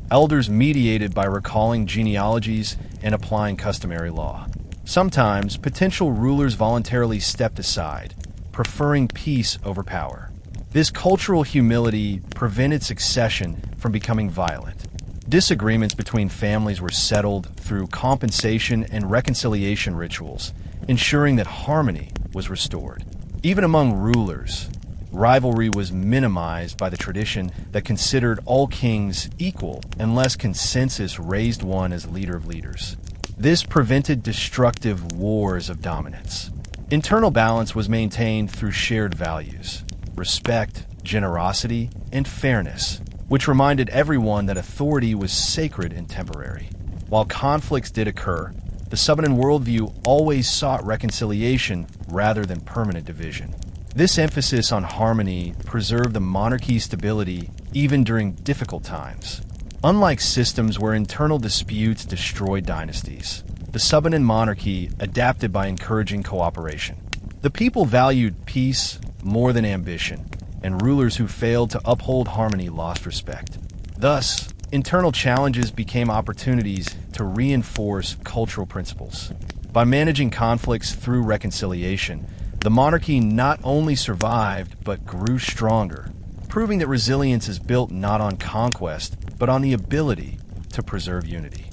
elders mediated by recalling genealogies and applying customary law. Sometimes, potential rulers voluntarily stepped aside, preferring peace over power. This cultural humility prevented succession from becoming violent. Disagreements between families were settled through compensation and reconciliation rituals, ensuring that harmony was restored. Even among rulers, rivalry was minimized by the tradition that considered all kings equal unless consensus raised one as leader of leaders. This prevented destructive wars of dominance. Internal balance was maintained through shared values: respect, generosity, and fairness, which reminded everyone that authority was sacred and temporary. While conflicts did occur, the Subanen worldview always sought reconciliation rather than permanent division. This emphasis on harmony preserved the monarchy's stability even during difficult times. Unlike systems where internal disputes destroyed dynasties, the Subanen monarchy adapted by encouraging cooperation. The people valued peace more than ambition, and rulers who failed to uphold harmony lost respect. Thus, internal challenges became opportunities to reinforce cultural principles. By managing conflicts through reconciliation, the monarchy not only survived but grew stronger, proving that resilience is built not on conquest, but on the ability to preserve unity.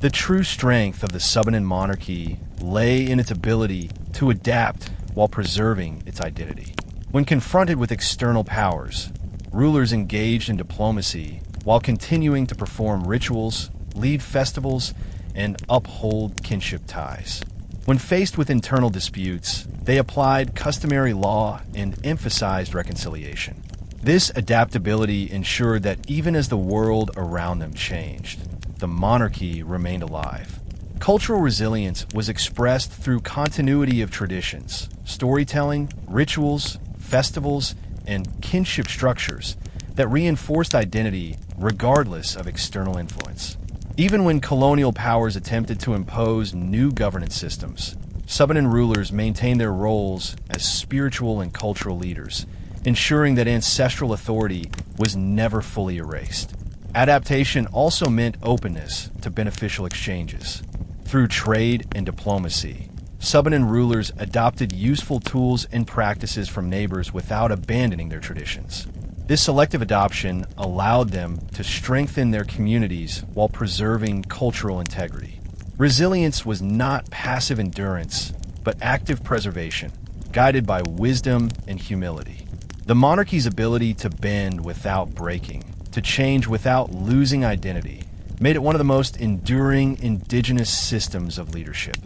The true strength of the Subanen monarchy lay in its ability to adapt while preserving its identity. When confronted with external powers, rulers engaged in diplomacy while continuing to perform rituals, lead festivals, and uphold kinship ties. When faced with internal disputes, they applied customary law and emphasized reconciliation. This adaptability ensured that even as the world around them changed, the monarchy remained alive. Cultural resilience was expressed through continuity of traditions, storytelling, rituals, festivals, and kinship structures that reinforced identity regardless of external influence. Even when colonial powers attempted to impose new governance systems, Subanen rulers maintained their roles as spiritual and cultural leaders, ensuring that ancestral authority was never fully erased. Adaptation also meant openness to beneficial exchanges. Through trade and diplomacy, Subanen rulers adopted useful tools and practices from neighbors without abandoning their traditions. This selective adoption allowed them to strengthen their communities while preserving cultural integrity. Resilience was not passive endurance, but active preservation, guided by wisdom and humility. The monarchy's ability to bend without breaking, to change without losing identity, made it one of the most enduring indigenous systems of leadership.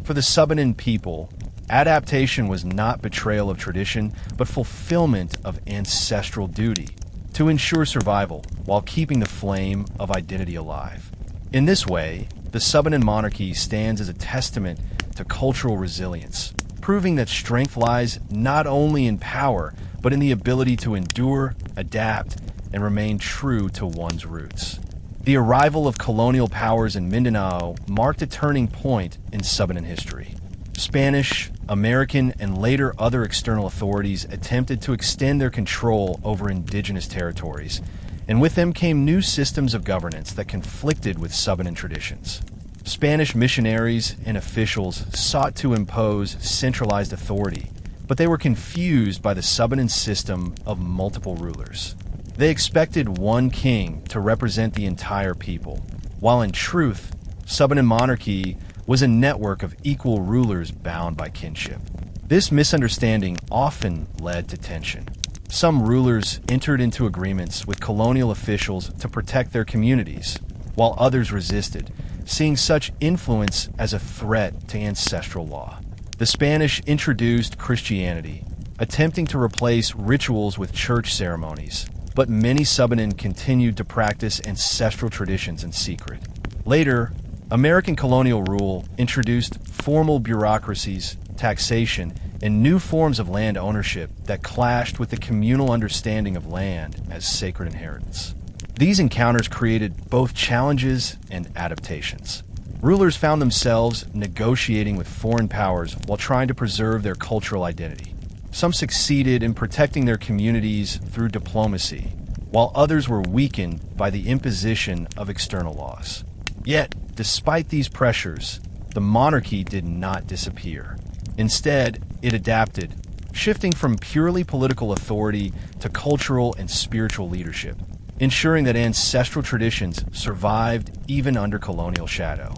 For the Subanen people, adaptation was not betrayal of tradition, but fulfillment of ancestral duty to ensure survival while keeping the flame of identity alive. In this way, the Subanen Monarchy stands as a testament to cultural resilience, proving that strength lies not only in power, but in the ability to endure, adapt, and remain true to one's roots. The arrival of colonial powers in Mindanao marked a turning point in Subanen history. Spanish, American, and later other external authorities attempted to extend their control over indigenous territories, and with them came new systems of governance that conflicted with Subanen traditions. Spanish missionaries and officials sought to impose centralized authority, but they were confused by the Subanen system of multiple rulers. They expected one king to represent the entire people, while in truth, Subanen Monarchy was a network of equal rulers bound by kinship. This misunderstanding often led to tension. Some rulers entered into agreements with colonial officials to protect their communities, while others resisted, seeing such influence as a threat to ancestral law. The Spanish introduced Christianity, attempting to replace rituals with church ceremonies, but many Subanen continued to practice ancestral traditions in secret. Later, American colonial rule introduced formal bureaucracies, taxation, and new forms of land ownership that clashed with the communal understanding of land as sacred inheritance. These encounters created both challenges and adaptations. Rulers found themselves negotiating with foreign powers while trying to preserve their cultural identity. Some succeeded in protecting their communities through diplomacy, while others were weakened by the imposition of external laws. Yet, despite these pressures, the monarchy did not disappear. Instead, it adapted, shifting from purely political authority to cultural and spiritual leadership, ensuring that ancestral traditions survived even under colonial shadow.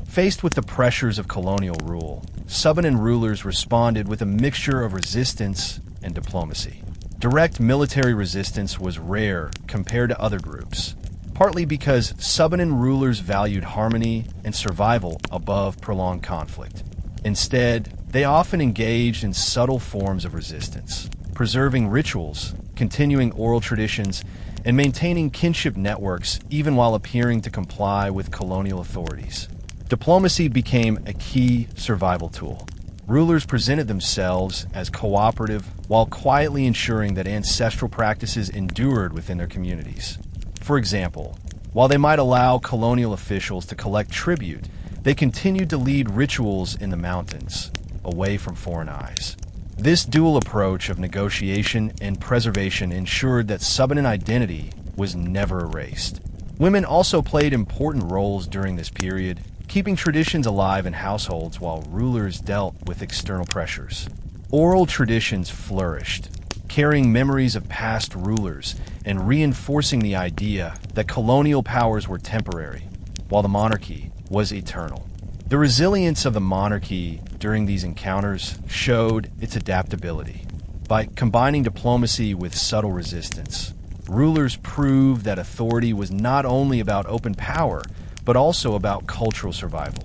Faced with the pressures of colonial rule, Subanen rulers responded with a mixture of resistance and diplomacy. Direct military resistance was rare compared to other groups, partly because Subanen rulers valued harmony and survival above prolonged conflict. Instead, they often engaged in subtle forms of resistance, preserving rituals, continuing oral traditions, and maintaining kinship networks even while appearing to comply with colonial authorities. Diplomacy became a key survival tool. Rulers presented themselves as cooperative while quietly ensuring that ancestral practices endured within their communities. For example, while they might allow colonial officials to collect tribute, they continued to lead rituals in the mountains, away from foreign eyes. This dual approach of negotiation and preservation ensured that Subanen identity was never erased. Women also played important roles during this period, keeping traditions alive in households while rulers dealt with external pressures. Oral traditions flourished, carrying memories of past rulers and reinforcing the idea that colonial powers were temporary, while the monarchy was eternal. The resilience of the monarchy during these encounters showed its adaptability. By combining diplomacy with subtle resistance, rulers proved that authority was not only about open power, but also about cultural survival.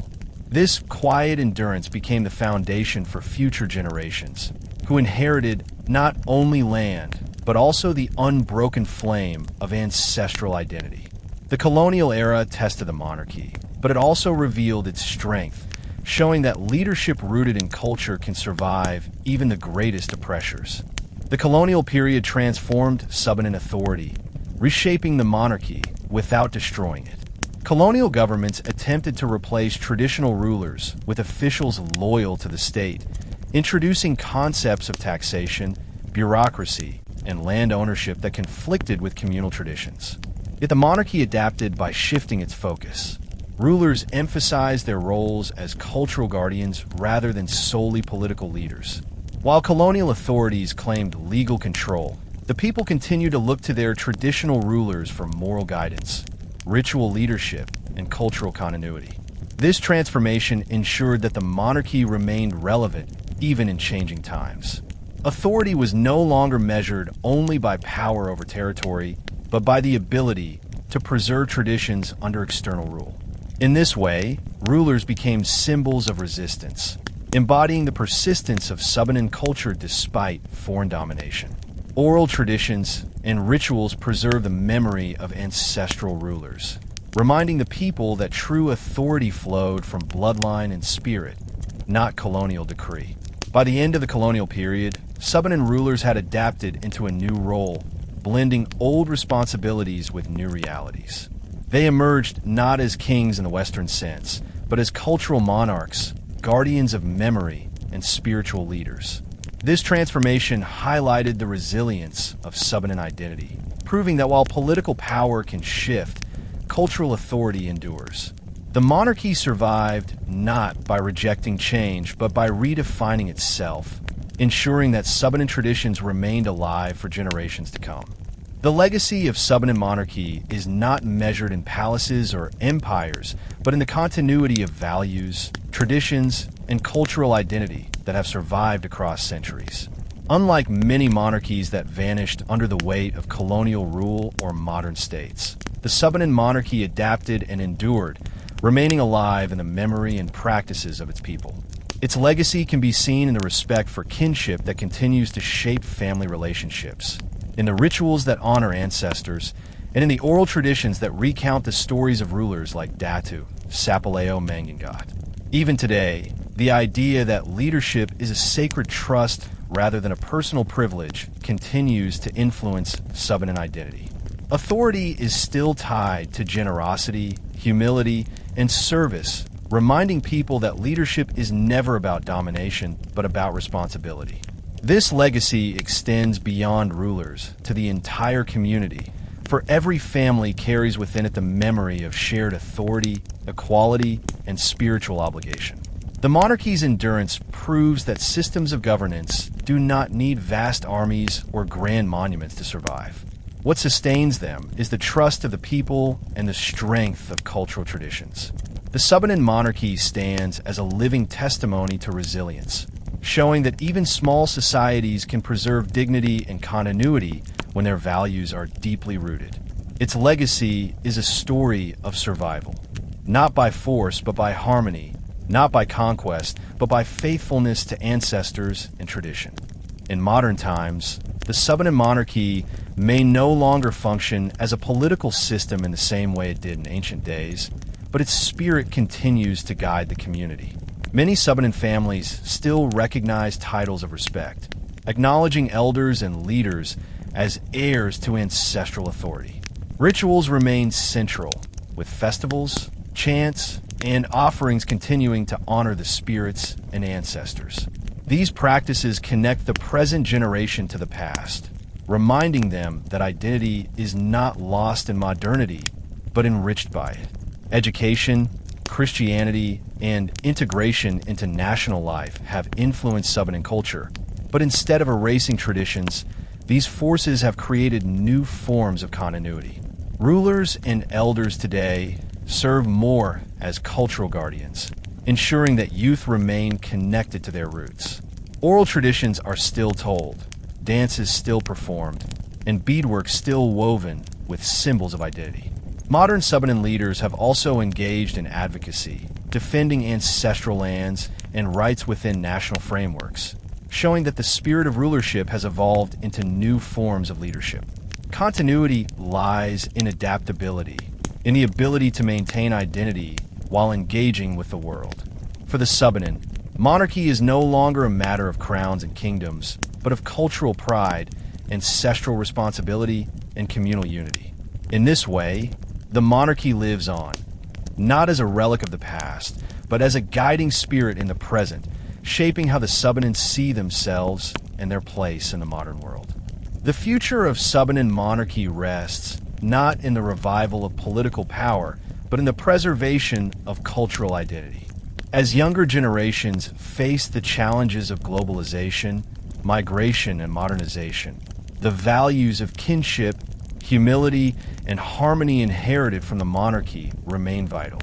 This quiet endurance became the foundation for future generations, who inherited not only land, but also the unbroken flame of ancestral identity. The colonial era tested the monarchy, but it also revealed its strength, showing that leadership rooted in culture can survive even the greatest of pressures. The colonial period transformed Subanen authority, reshaping the monarchy without destroying it. Colonial governments attempted to replace traditional rulers with officials loyal to the state, introducing concepts of taxation, bureaucracy, and land ownership that conflicted with communal traditions. Yet the monarchy adapted by shifting its focus. Rulers emphasized their roles as cultural guardians rather than solely political leaders. While colonial authorities claimed legal control, The people continue to look to their traditional rulers for moral guidance, ritual leadership, and cultural continuity. This transformation ensured that the monarchy remained relevant even in changing times. Authority was no longer measured only by power over territory, but by the ability to preserve traditions under external rule. In this way, rulers became symbols of resistance, embodying the persistence of Subanen culture despite foreign domination. Oral traditions and rituals preserve the memory of ancestral rulers, reminding the people that true authority flowed from bloodline and spirit, not colonial decree. By the end of the colonial period, Subanen rulers had adapted into a new role, blending old responsibilities with new realities. They emerged not as kings in the Western sense, but as cultural monarchs, guardians of memory, and spiritual leaders. This transformation highlighted the resilience of Subanen identity, proving that while political power can shift, cultural authority endures. The monarchy survived not by rejecting change, but by redefining itself, ensuring that Subanen traditions remained alive for generations to come. The legacy of Subanen Monarchy is not measured in palaces or empires, but in the continuity of values, traditions, and cultural identity that have survived across centuries. Unlike many monarchies that vanished under the weight of colonial rule or modern states, the Subanen Monarchy adapted and endured, remaining alive in the memory and practices of its people. Its legacy can be seen in the respect for kinship that continues to shape family relationships, in the rituals that honor ancestors, and in the oral traditions that recount the stories of rulers like Datu Sapalao Mangangot. Even today, the idea that leadership is a sacred trust rather than a personal privilege continues to influence Subanen identity. Authority is still tied to generosity, humility, and service, reminding people that leadership is never about domination, but about responsibility. This legacy extends beyond rulers to the entire community, for every family carries within it the memory of shared authority, equality, and spiritual obligation. The monarchy's endurance proves that systems of governance do not need vast armies or grand monuments to survive. What sustains them is the trust of the people and the strength of cultural traditions. The Subanen Monarchy stands as a living testimony to resilience, showing that even small societies can preserve dignity and continuity when their values are deeply rooted. Its legacy is a story of survival, not by force but by harmony, not by conquest but by faithfulness to ancestors and tradition. In modern times, the Subanen Monarchy may no longer function as a political system in the same way it did in ancient days, but its spirit continues to guide the community. Many Subanen families still recognize titles of respect, acknowledging elders and leaders as heirs to ancestral authority. Rituals remain central, with festivals, chants, and offerings continuing to honor the spirits and ancestors. These practices connect the present generation to the past, reminding them that identity is not lost in modernity, but enriched by it. Education, Christianity, and integration into national life have influenced Subanen culture, but instead of erasing traditions, these forces have created new forms of continuity. Rulers and elders today serve more as cultural guardians, ensuring that youth remain connected to their roots. Oral traditions are still told, dances still performed, and beadwork still woven with symbols of identity. Modern Subanen leaders have also engaged in advocacy, defending ancestral lands and rights within national frameworks, showing that the spirit of rulership has evolved into new forms of leadership. Continuity lies in adaptability, in the ability to maintain identity while engaging with the world. For the Subanen, monarchy is no longer a matter of crowns and kingdoms, but of cultural pride, ancestral responsibility, and communal unity. In this way, the monarchy lives on, not as a relic of the past, but as a guiding spirit in the present, shaping how the Subanen see themselves and their place in the modern world. The future of Subanen monarchy rests not in the revival of political power, but in the preservation of cultural identity. As younger generations face the challenges of globalization, migration, and modernization, The values of kinship, humility, and harmony inherited from the monarchy remain vital.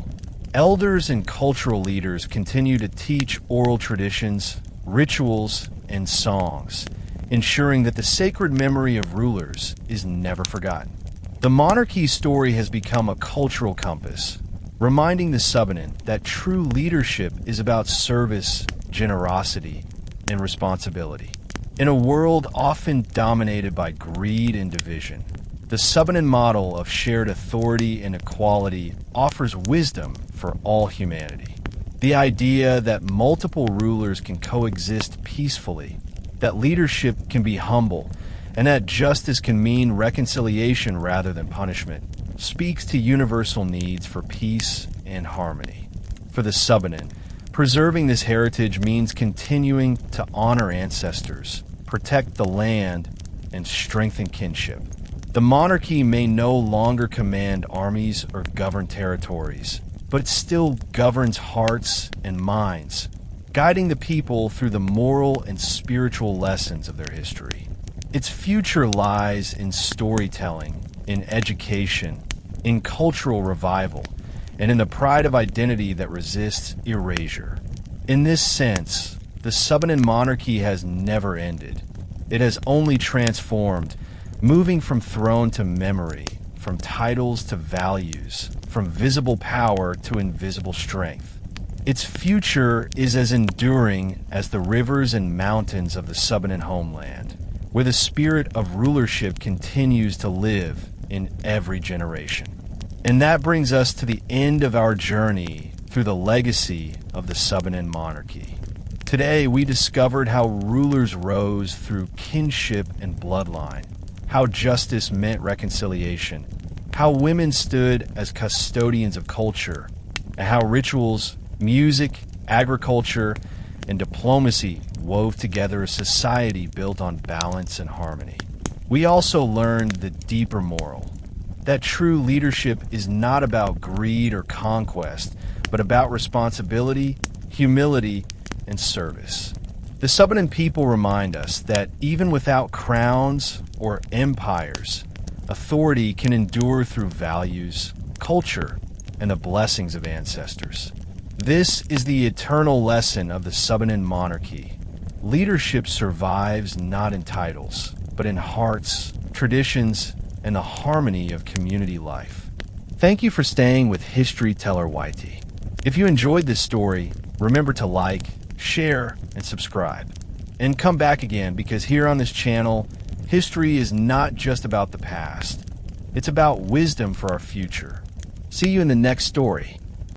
Elders and cultural leaders continue to teach oral traditions, rituals, and songs, ensuring that the sacred memory of rulers is never forgotten. The monarchy's story has become a cultural compass, reminding the Subanen that true leadership is about service, generosity, and responsibility. In a world often dominated by greed and division, the Subanen model of shared authority and equality offers wisdom for all humanity. The idea that multiple rulers can coexist peacefully, that leadership can be humble, and that justice can mean reconciliation rather than punishment, speaks to universal needs for peace and harmony. For the Subanen, preserving this heritage means continuing to honor ancestors, protect the land, and strengthen kinship. The monarchy may no longer command armies or govern territories, but it still governs hearts and minds, guiding the people through the moral and spiritual lessons of their history. Its future lies in storytelling, in education, in cultural revival, and in the pride of identity that resists erasure. In this sense, the Subanen monarchy has never ended. It has only transformed, moving from throne to memory, from titles to values, from visible power to invisible strength. Its future is as enduring as the rivers and mountains of the Subanen homeland, where the spirit of rulership continues to live in every generation. And that brings us to the end of our journey through the legacy of the Subanen monarchy. Today, we discovered how rulers rose through kinship and bloodline, how justice meant reconciliation, how women stood as custodians of culture, and how rituals, music, agriculture, and diplomacy wove together a society built on balance and harmony. We also learned the deeper moral, that true leadership is not about greed or conquest, but about responsibility, humility, and service. The Subanen people remind us that even without crowns or empires, authority can endure through values, culture, and the blessings of ancestors. This is the eternal lesson of the Subanen monarchy. Leadership survives not in titles, but in hearts, traditions, and the harmony of community life. Thank you for staying with History Teller YT. If you enjoyed this story, remember to like, share, and subscribe. And come back again, because here on this channel, history is not just about the past. It's about wisdom for our future. See you in the next story.